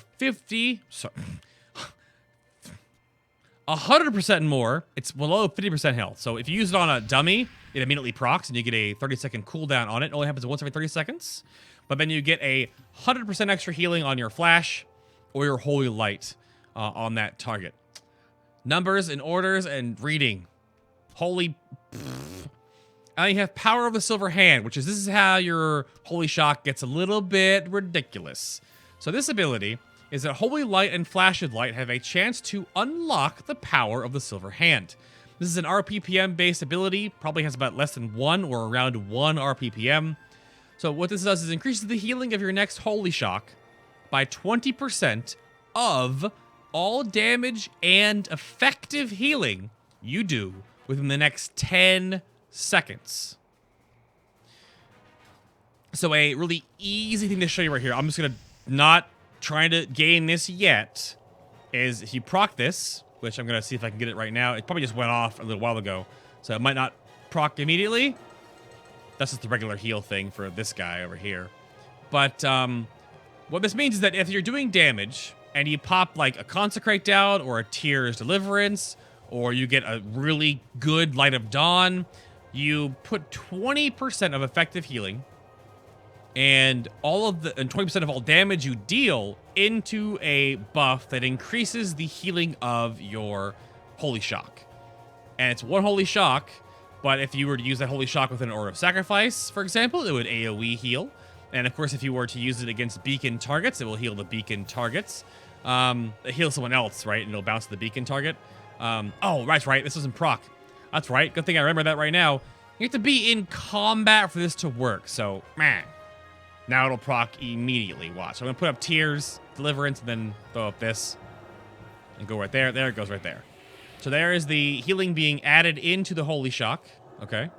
100% more. It's below 50% health. So if you use it on a dummy, it immediately procs, and you get a 30-second cooldown on it. It only happens once every 30 seconds. But then you get a 100% extra healing on your flash or your holy light on that target. Numbers and orders and reading. Holy... And you have Power of the Silver Hand, which is this is how your Holy Shock gets a little bit ridiculous. So this ability is that Holy Light and Flash of Light have a chance to unlock the power of the Silver Hand. This is an RPPM-based ability, probably has about less than 1 or around 1 RPPM. So what this does is increases the healing of your next Holy Shock by 20% of all damage and effective healing you do within the next 10 seconds. So a really easy thing to show you right here, I'm just going to not trying to gain this yet, is if you proc this, which I'm going to see if I can get it right now. It probably just went off a little while ago, so it might not proc immediately. That's just the regular heal thing for this guy over here. But what this means is that if you're doing damage and you pop a Consecrate down or a Tears Deliverance, or you get a really good Light of Dawn, you put 20% of effective healing and 20% of all damage you deal into a buff that increases the healing of your Holy Shock. And it's 1 Holy Shock, but if you were to use that Holy Shock with an Aura of Sacrifice, for example, it would AoE heal. And of course, if you were to use it against beacon targets, it will heal the beacon targets. It heals someone else, right? And it'll bounce to the beacon target. Oh, that's right. This isn't proc. That's right. Good thing I remember that right now. You have to be in combat for this to work. So, man. Now it'll proc immediately. Watch. So I'm going to put up Tears, Deliverance, and then throw up this. And go right there. There it goes right there. So there is the healing being added into the Holy Shock. Okay.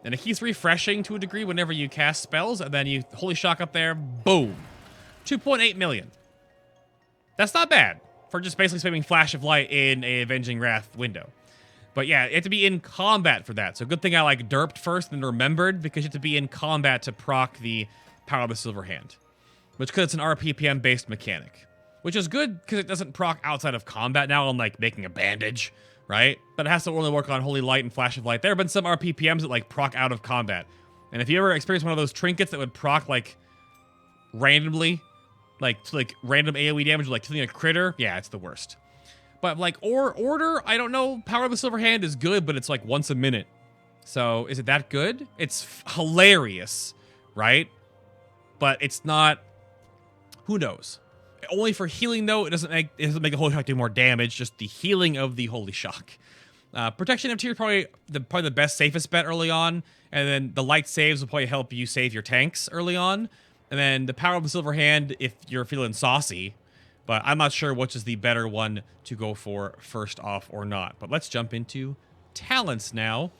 And it keeps refreshing to a degree whenever you cast spells. And then you Holy Shock up there. Boom. 2.8 million. That's not bad for just basically spamming Flash of Light in a Avenging Wrath window. But yeah, you have to be in combat for that. So good thing I derped first and remembered, because you have to be in combat to proc the Power of the Silver Hand. Which, because it's an RPPM-based mechanic. Which is good, because it doesn't proc outside of combat now on making a bandage, right? But it has to only work on Holy Light and Flash of Light. There have been some RPPMs that like proc out of combat. And if you ever experience one of those trinkets that would proc like randomly, like random AoE damage, like killing a critter, yeah, it's the worst. But like Order, I don't know. Power of the Silver Hand is good, but it's like once a minute. So is it that good? It's hilarious, right? But it's not. Who knows? Only for healing though, it doesn't make the Holy Shock do more damage. Just the healing of the Holy Shock. Protection of tier is probably the best, safest bet early on, and then the light saves will probably help you save your tanks early on, and then the Power of the Silver Hand if you're feeling saucy. But I'm not sure which is the better one to go for first off or not. But let's jump into talents now.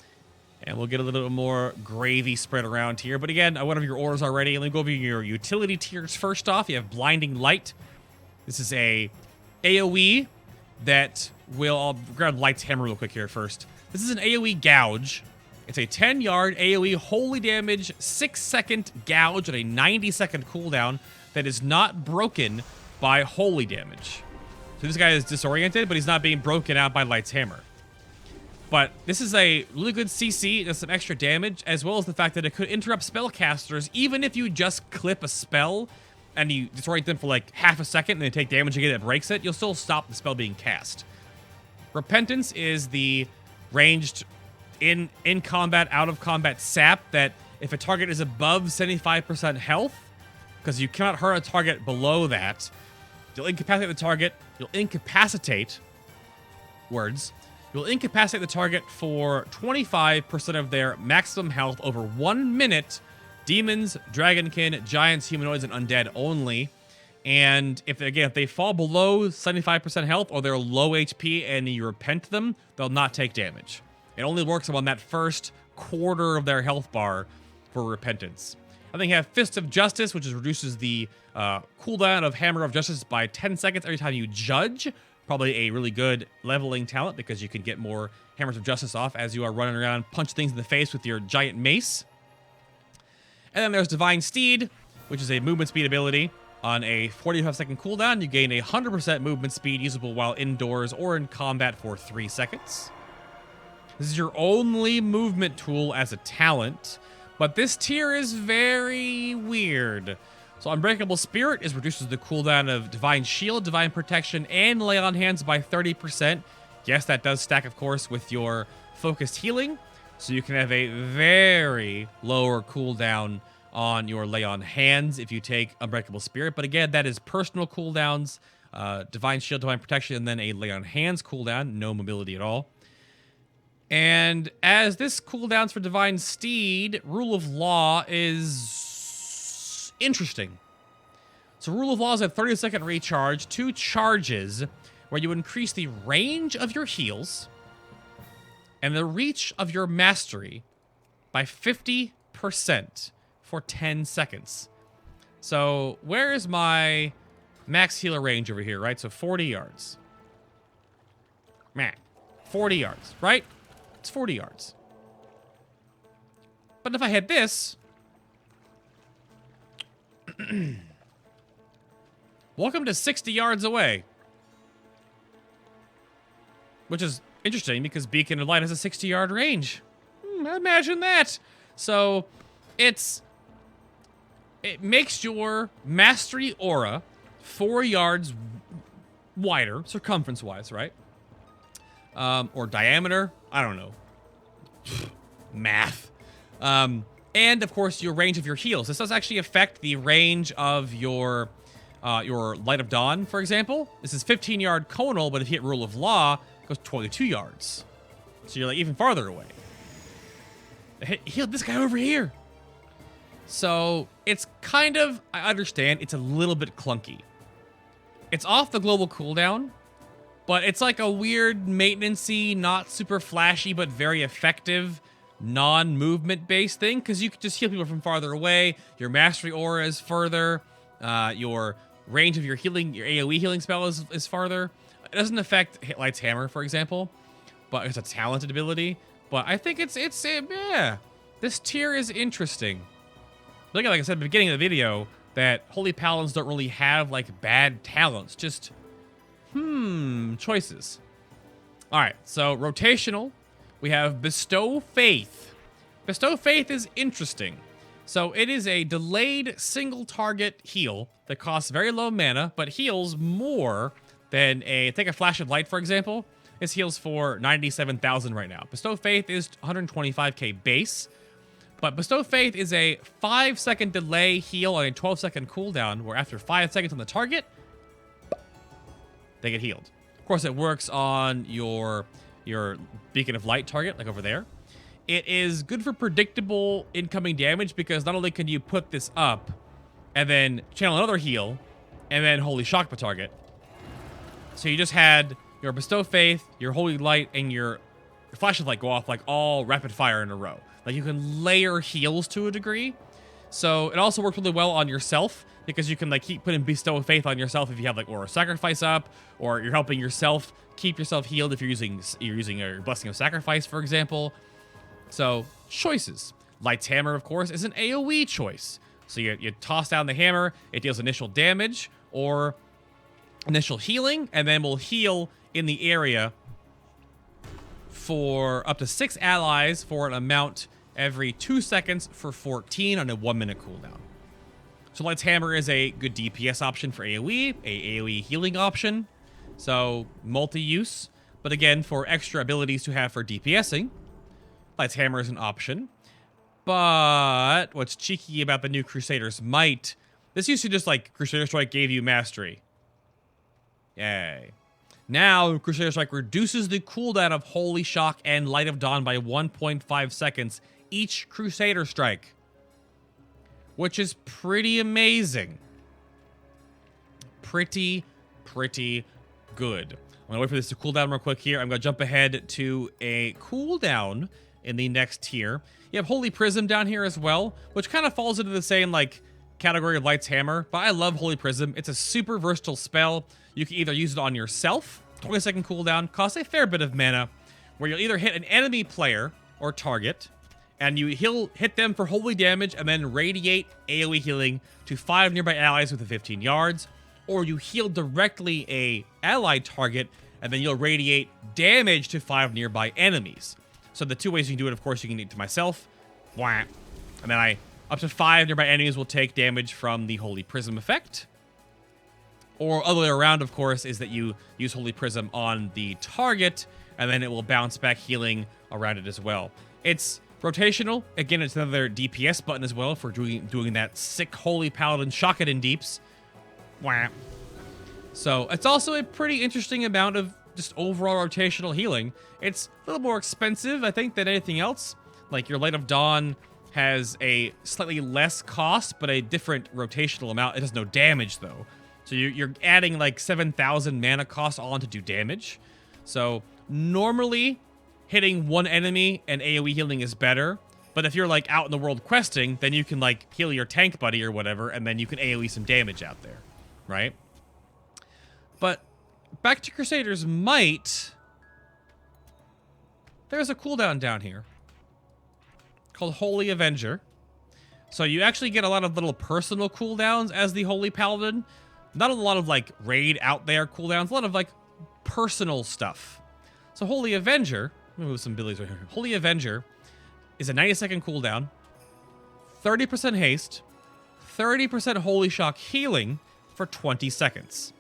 And we'll get a little bit more gravy spread around here. But again, I went over your orders already. Let me go over your utility tiers first off. You have Blinding Light. This is a AoE that will... I'll grab Light's Hammer real quick here first. This is an AoE Gouge. It's a 10-yard AoE holy damage, 6-second gouge at a 90-second cooldown that is not broken by holy damage. So this guy is disoriented, but he's not being broken out by Light's Hammer. But this is a really good CC, does some extra damage, as well as the fact that it could interrupt spellcasters, even if you just clip a spell and you disorient them for like half a second and they take damage again that breaks it, you'll still stop the spell being cast. Repentance is the ranged in combat, out of combat sap that if a target is above 75% health, because you cannot hurt a target below that, you'll incapacitate the target, you'll incapacitate the target for 25% of their maximum health over 1 minute. Demons, dragonkin, giants, humanoids, and undead only. And if they fall below 75% health or they're low HP and you repent them, they'll not take damage. It only works on that first quarter of their health bar for repentance. I think you have Fist of Justice, which reduces the cooldown of Hammer of Justice by 10 seconds every time you judge. Probably a really good leveling talent because you can get more Hammers of Justice off as you are running around, punch things in the face with your giant mace. And then there's Divine Steed, which is a movement speed ability. On a 45-second cooldown, you gain 100% movement speed usable while indoors or in combat for 3 seconds. This is your only movement tool as a talent, but this tier is very weird. So Unbreakable Spirit reduces the cooldown of Divine Shield, Divine Protection, and Lay on Hands by 30%. Yes, that does stack, of course, with your Focused Healing. So you can have a very lower cooldown on your Lay on Hands if you take Unbreakable Spirit. But again, that is personal cooldowns, Divine Shield, Divine Protection, and then a Lay on Hands cooldown. No mobility at all. And as this cooldowns for Divine Steed, Rule of Law is interesting. So Rule of Law is a 30-second recharge, 2 charges, where you increase the range of your heals and the reach of your mastery by 50% for 10 seconds. So where is my max healer range over here, right? So 40 yards. Man, 40 yards, right? It's 40 yards. But if I hit this... Welcome to 60 yards away. Which is interesting because Beacon of Light has a 60-yard range. Imagine that. So it makes your mastery aura 4 yards wider, circumference-wise, right? Or diameter. I don't know. Math. And, of course, your range of your heals. This does actually affect the range of your Light of Dawn, for example. This is 15-yard conal, but if you hit Rule of Law, it goes 22 yards. So you're, like, even farther away. Heal this guy over here. So it's kind of, I understand, it's a little bit clunky. It's off the global cooldown, but it's like a weird maintenance-y, not super flashy, but very effective non-movement based thing, because you can just heal people from farther away. Your mastery aura is further. Your range of your healing, your AoE healing spell is farther. It doesn't affect Light's Hammer, for example, but it's a talented ability. But I think yeah, this tier is interesting. Look at, like I said at the beginning of the video, that Holy Paladins don't really have like bad talents, just choices. All right, so rotational, we have Bestow Faith. Bestow Faith is interesting. So it is a delayed single target heal that costs very low mana, but heals more than take a Flash of Light, for example. This heals for 97,000 right now. Bestow Faith is 125k base, but Bestow Faith is a 5-second delay heal on a 12-second cooldown, where after 5 seconds on the target, they get healed. Of course, it works on your Beacon of Light target, like over there. It is good for predictable incoming damage because not only can you put this up and then channel another heal and then Holy Shock the target. So you just had your Bestow Faith, your Holy Light, and your Flash of Light go off like all rapid fire in a row. Like you can layer heals to a degree. So it also works really well on yourself because you can like keep putting Bestow Faith on yourself if you have like Aura of Sacrifice up, or you're helping yourself keep yourself healed if you're using your Blessing of Sacrifice, for example. So choices. Light's Hammer, of course, is an AoE choice. So you toss down the hammer, it deals initial damage or initial healing, and then will heal in the area for up to 6 allies for an amount every 2 seconds for 14 on a 1-minute cooldown. So Light's Hammer is a good DPS option for AoE, a AoE healing option, so multi-use. But again, for extra abilities to have for DPSing, Light's Hammer is an option. But what's cheeky about the new Crusader's Might, this used to just like Crusader Strike gave you mastery. Yay. Now, Crusader Strike reduces the cooldown of Holy Shock and Light of Dawn by 1.5 seconds each Crusader Strike, which is pretty amazing. Pretty good. I'm gonna wait for this to cool down real quick here. I'm gonna jump ahead to a cooldown in the next tier. You have Holy Prism down here as well, which kind of falls into the same like category of Light's Hammer, but I love Holy Prism. It's a super versatile spell. You can either use it on yourself, 20-second cooldown, costs a fair bit of mana, where you'll either hit an enemy player or target, and you hit them for holy damage and then radiate AoE healing to 5 nearby allies within 15 yards, or you heal directly a allied target, and then you'll radiate damage to 5 nearby enemies. So the 2 ways you can do it, of course, you can do it to myself, and then up to 5 nearby enemies will take damage from the Holy Prism effect. Or other way around, of course, is that you use Holy Prism on the target, and then it will bounce back healing around it as well. It's rotational. Again, it's another DPS button as well for doing that sick Holy Paladin Shock It in deeps. So it's also a pretty interesting amount of just overall rotational healing. It's a little more expensive, I think, than anything else. Like your Light of Dawn has a slightly less cost, but a different rotational amount. It does no damage, though. So you're adding like 7,000 mana cost on to do damage. So normally hitting one enemy and AoE healing is better. But if you're like out in the world questing, then you can like heal your tank buddy or whatever, and then you can AoE some damage out there, right? But back to Crusader's Might, there's a cooldown down here called Holy Avenger. So you actually get a lot of little personal cooldowns as the Holy Paladin. Not a lot of like raid out there cooldowns, a lot of like personal stuff. So Holy Avenger, let me move some abilities right here. Holy Avenger is a 90-second cooldown, 30% haste, 30% Holy Shock healing for 20 seconds.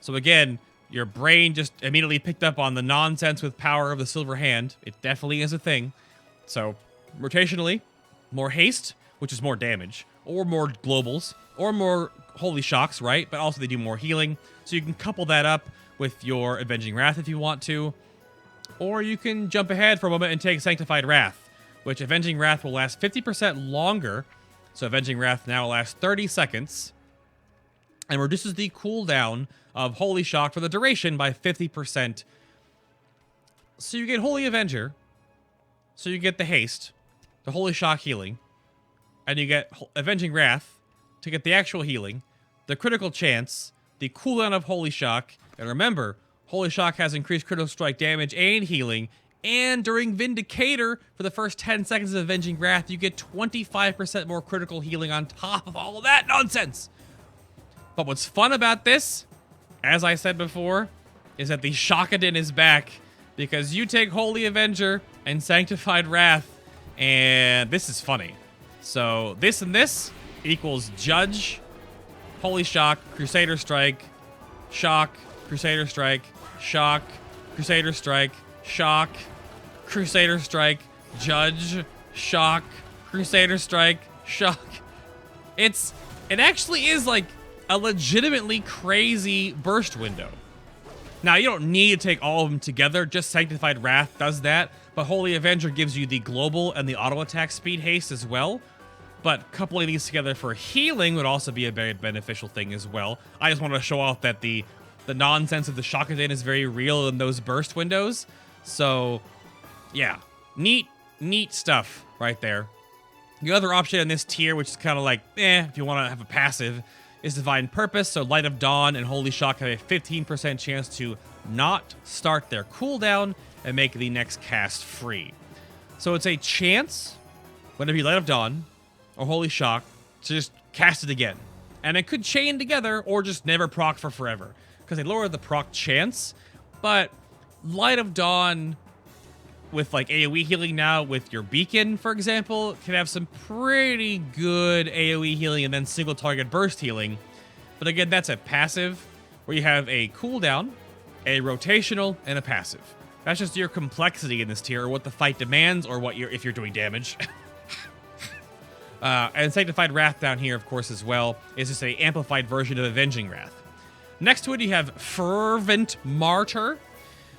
So again, your brain just immediately picked up on the nonsense with power of the Silver Hand. It definitely is a thing. So rotationally, more haste, which is more damage, or more globals, or more Holy Shocks, right? But also they do more healing. So you can couple that up with your Avenging Wrath if you want to. Or you can jump ahead for a moment and take Sanctified Wrath, which Avenging Wrath will last 50% longer. So Avenging Wrath now lasts 30 seconds and reduces the cooldown of Holy Shock for the duration by 50%. So you get Holy Avenger. So you get the haste, the Holy Shock healing, and you get Avenging Wrath to get the actual healing, the critical chance, the cooldown of Holy Shock, and remember, Holy Shock has increased critical strike damage and healing, and during Vindicator, for the first 10 seconds of Avenging Wrath, you get 25% more critical healing on top of all of that nonsense. But what's fun about this, as I said before, is that the Shock Addon is back, because you take Holy Avenger and Sanctified Wrath, and this is funny. So this and this equals Judge, Holy Shock, Crusader Strike, Shock, Crusader Strike, Shock, Crusader Strike, Shock, Crusader Strike, Judge, Shock, Crusader Strike, Shock. It actually is like a legitimately crazy burst window. Now, you don't need to take all of them together. Just Sanctified Wrath does that. But Holy Avenger gives you the global and the auto attack speed haste as well. But coupling these together for healing would also be a very beneficial thing as well. I just want to show off that the nonsense of the Shock Addon is very real in those burst windows. So, yeah. Neat stuff right there. The other option in this tier, which is kind of like, if you want to have a passive, is Divine Purpose. So Light of Dawn and Holy Shock have a 15% chance to not start their cooldown and make the next cast free. So it's a chance, whenever you Light of Dawn or Holy Shock, to just cast it again. And it could chain together or just never proc for forever, because they lower the proc chance. But Light of Dawn with like AoE healing now with your beacon, for example, can have some pretty good AoE healing and then single target burst healing. But again, that's a passive where you have a cooldown, a rotational, and a passive. That's just your complexity in this tier, or what the fight demands, or what if you're doing damage. And Sanctified Wrath down here, of course, as well, is just a amplified version of Avenging Wrath. Next to it, you have Fervent Martyr,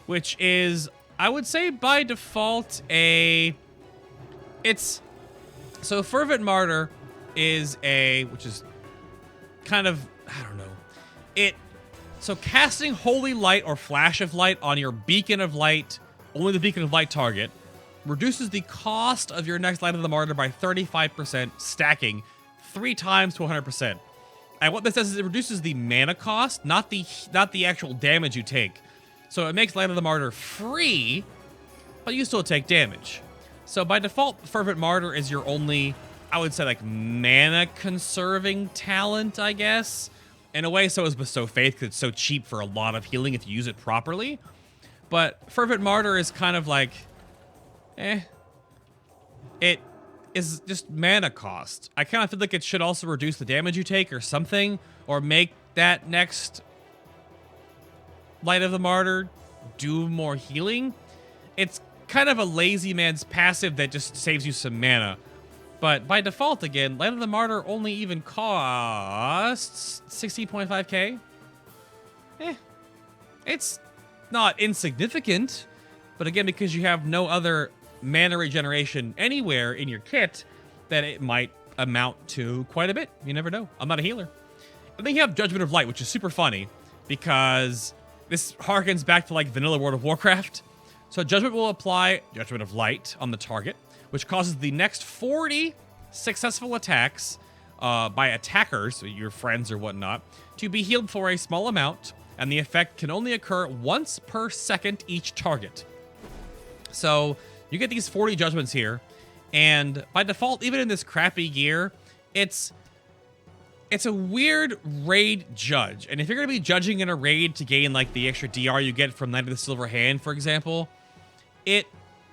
which is, I would say by default, so Fervent Martyr is which is kind of, I don't know. So casting Holy Light or Flash of Light on your Beacon of Light, only the Beacon of Light target, reduces the cost of your next Light of the Martyr by 35%, stacking 3 times to 100%. And what this does is it reduces the mana cost, not the actual damage you take. So it makes Light of the Martyr free, but you still take damage. So by default, Fervent Martyr is your only, I would say, like, mana-conserving talent, I guess. In a way, so is Bestow Faith, because it's so cheap for a lot of healing if you use it properly. But Fervent Martyr is kind of like, it is just mana cost. I kind of feel like it should also reduce the damage you take or something, or make that next Light of the Martyr do more healing. It's kind of a lazy man's passive that just saves you some mana. But by default, again, Light of the Martyr only even costs 60.5k. It's not insignificant, but again, because you have no other mana regeneration anywhere in your kit, that it might amount to quite a bit. You never know. I'm not a healer. And then you have Judgment of Light, which is super funny, because this harkens back to like vanilla World of Warcraft. So Judgment will apply Judgment of Light on the target, which causes the next 40 successful attacks by attackers, so your friends or whatnot, to be healed for a small amount, and the effect can only occur once per second each target. So you get these 40 judgments here, and by default, even in this crappy gear, it's a weird raid judge. And if you're going to be judging in a raid to gain like the extra DR you get from Knight of the Silver Hand, for example, it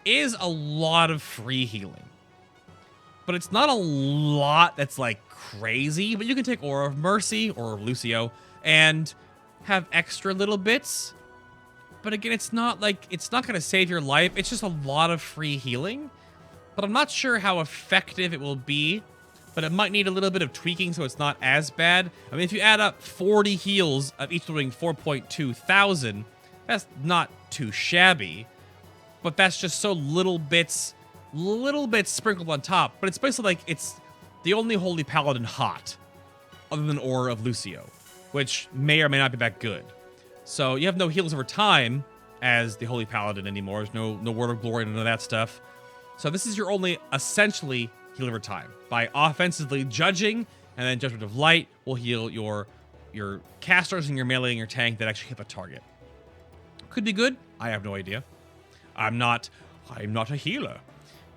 is a lot of free healing. But it's not a lot that's like crazy, but you can take Aura of Mercy or Lucio and have extra little bits. But again, it's not going to save your life. It's just a lot of free healing. But I'm not sure how effective it will be. But it might need a little bit of tweaking so it's not as bad. I mean, if you add up 40 heals of each doing 4.2 thousand, that's not too shabby. But that's just so little bits sprinkled on top. But it's basically like it's the only Holy Paladin hot, other than Aura of Lucio, which may or may not be that good. So you have no heals over time as the Holy Paladin anymore. There's no Word of Glory, none of that stuff. So this is your only, essentially, heal over time. By offensively judging, and then Judgment of Light will heal your casters and your melee and your tank that actually hit the target. Could be good. I have no idea. I'm not a healer.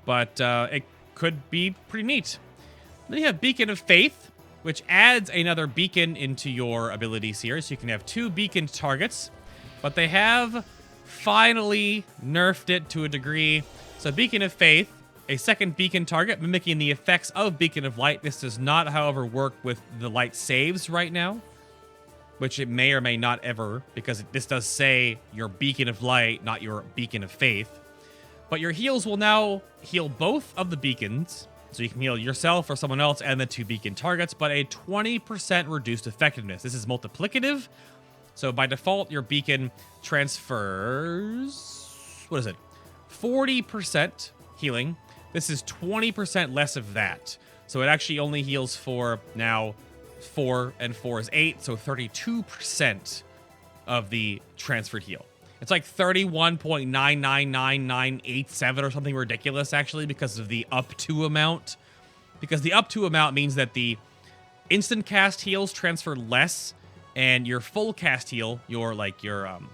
But it could be pretty neat. Then you have Beacon of Faith, which adds another beacon into your abilities here. So you can have 2 beaconed targets, but they have finally nerfed it to a degree. So Beacon of Faith, a second beacon target mimicking the effects of Beacon of Light. This does not, however, work with the light saves right now, which it may or may not ever, because this does say your Beacon of Light, not your Beacon of Faith. But your heals will now heal both of the beacons, so you can heal yourself or someone else and the 2 beacon targets, but a 20% reduced effectiveness. This is multiplicative, so by default, your beacon transfers, what is it, 40% healing. This is 20% less of that. So it actually only heals for now 4 and 4 is 8, so 32% of the transferred heal. It's like 31.999987 or something ridiculous, actually, because of the up to amount. Because the up to amount means that the instant cast heals transfer less, and your full cast heal, your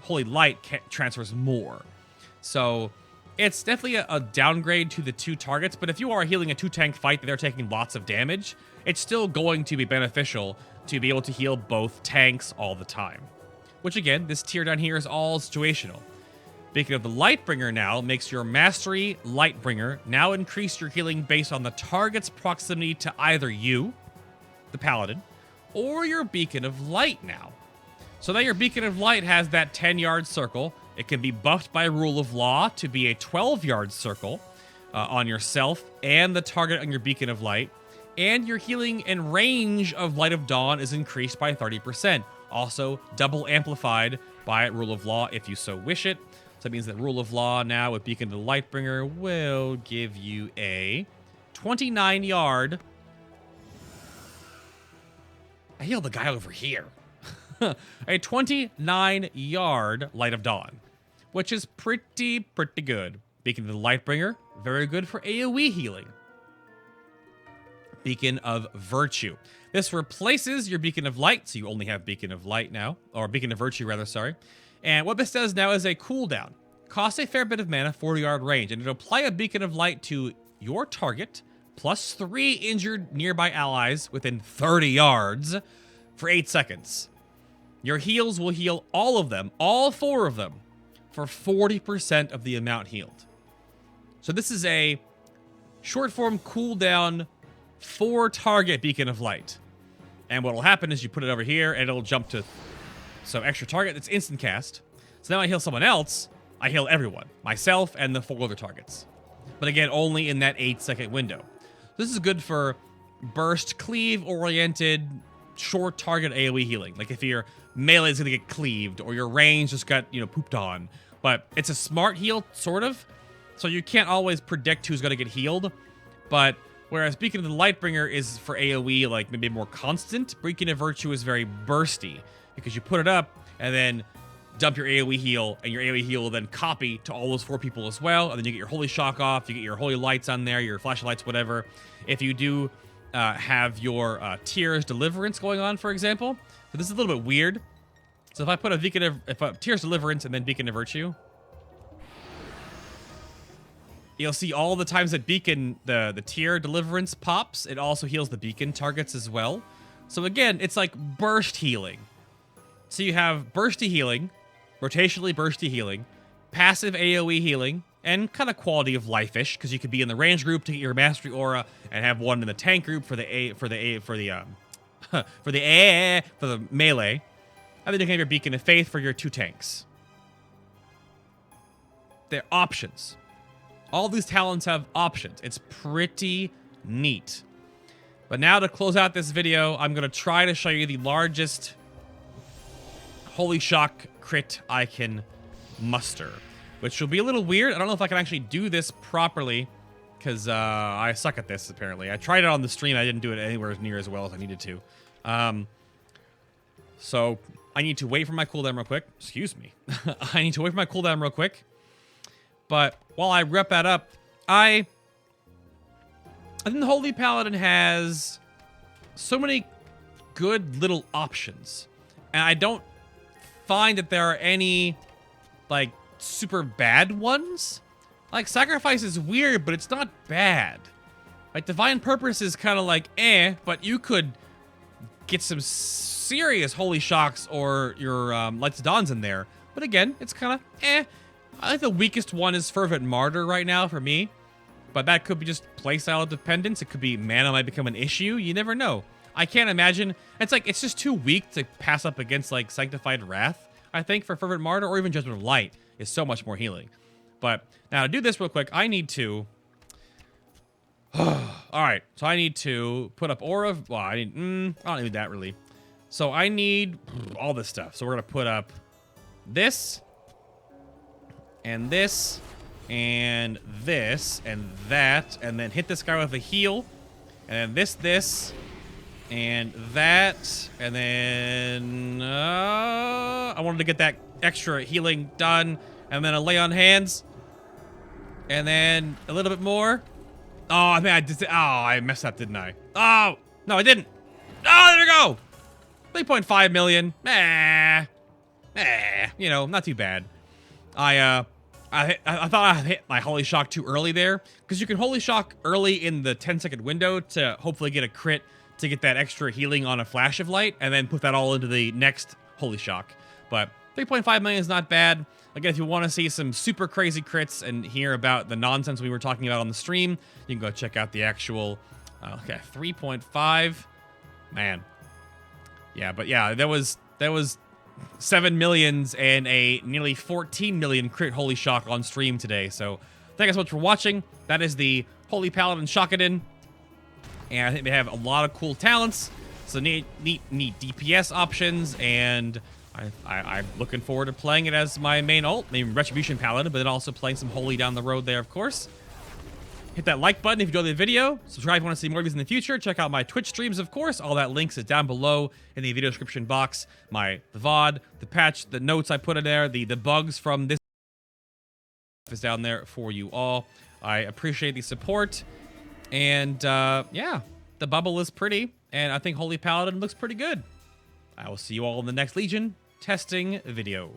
Holy Light, transfers more. So it's definitely a downgrade to the 2 targets, but if you are healing a 2-tank fight that they're taking lots of damage, it's still going to be beneficial to be able to heal both tanks all the time. Which again, this tier down here is all situational. Beacon of the Lightbringer now makes your Mastery Lightbringer now increase your healing based on the target's proximity to either you, the Paladin, or your Beacon of Light now. So now your Beacon of Light has that 10-yard circle. It can be buffed by Rule of Law to be a 12-yard circle on yourself and the target on your Beacon of Light. And your healing and range of Light of Dawn is increased by 30%. Also, double amplified by Rule of Law if you so wish it. So that means that Rule of Law now with Beacon of the Lightbringer will give you a 29-yard. I healed the guy over here. A 29-yard Light of Dawn, which is pretty good. Beacon of the Lightbringer, very good for AoE healing. Beacon of Virtue. This replaces your Beacon of Light, so you only have Beacon of Light now, or Beacon of Virtue rather, sorry. And what this does now is a cooldown. Costs a fair bit of mana, 40-yard range, and it'll apply a Beacon of Light to your target, plus 3 injured nearby allies within 30 yards for 8 seconds. Your heals will heal all of them, all 4 of them, for 40% of the amount healed. So this is a short-form cooldown 4-target Beacon of Light. And what will happen is you put it over here, and it'll jump to some extra target that's instant cast. So now I heal someone else, I heal everyone. Myself and the 4 other targets. But again, only in that 8-second window. This is good for burst cleave-oriented, short target AoE healing. Like if your melee is going to get cleaved, or your range just got, pooped on. But it's a smart heal, sort of. So you can't always predict who's going to get healed. But whereas Beacon of the Lightbringer is for AoE, like maybe more constant, Beacon of Virtue is very bursty. Because you put it up, and then dump your AoE heal, and your AoE heal will then copy to all those 4 people as well, and then you get your Holy Shock off, you get your Holy Lights on there, your flashlights, whatever. If you do have your Tears Deliverance going on, for example, so this is a little bit weird. So if I put a Tears Deliverance and then Beacon of Virtue, you'll see all the times that Beacon, the Tear Deliverance pops, it also heals the Beacon targets as well. So again, it's like burst healing. So you have bursty healing, rotationally bursty healing, passive AoE healing, and kind of quality of life-ish, because you could be in the range group to get your mastery aura, and have one in the tank group for the melee, and then you can have your Beacon of Faith for your 2 tanks. They're options. All these talents have options. It's pretty neat. But now to close out this video, I'm going to try to show you the largest Holy Shock crit I can muster, which will be a little weird. I don't know if I can actually do this properly, because I suck at this, apparently. I tried it on the stream. I didn't do it anywhere near as well as I needed to. So I need to wait for my cooldown real quick. Excuse me. I need to wait for my cooldown real quick. But while I rep that up, I think the Holy Paladin has so many good little options. And I don't find that there are any, like, super bad ones. Like, Sacrifice is weird, but it's not bad. Like, Divine Purpose is kind of like, but you could get some serious Holy Shocks or your Lights of Dawns in there. But again, it's kind of I think the weakest one is Fervent Martyr right now for me. But that could be just playstyle dependence. It could be mana might become an issue. You never know. I can't imagine. It's just too weak to pass up against like Sanctified Wrath, I think, for Fervent Martyr, or even Judgment of Light is so much more healing. But now to do this real quick, I need to... Alright, so I need to put up Aura. Well, I don't need that really. So I need all this stuff. So we're going to put up this, and this, and this, and that, and then hit this guy with a heal, and then this, and that, and then I wanted to get that extra healing done, and then a lay on hands, and then a little bit more. Oh, I mean, I messed up, didn't I? Oh, no, I didn't. Oh, there we go. 3.5 million. You know, not too bad. I thought I hit my Holy Shock too early there, because you can Holy Shock early in the 10-second window to hopefully get a crit to get that extra healing on a Flash of Light, and then put that all into the next Holy Shock. But 3.5 million is not bad. Again, if you want to see some super crazy crits and hear about the nonsense we were talking about on the stream, you can go check out the actual, okay, 3.5. Man. Yeah, but yeah, that was 7 millions and a nearly 14 million crit Holy Shock on stream today. So thank you so much for watching. That is the Holy Paladin Shockadin. And I think they have a lot of cool talents. So neat DPS options, and I'm looking forward to playing it as my main ult, maybe Retribution Paladin, but then also playing some Holy down the road there, of course. Hit that like button if you enjoyed the video. Subscribe if you want to see more videos in the future. Check out my Twitch streams, of course. All that links is down below in the video description box. The VOD, the patch, the notes I put in there, the bugs from this is down there for you all. I appreciate the support. And yeah, the bubble is pretty, and I think Holy Paladin looks pretty good. I will see you all in the next Legion testing video.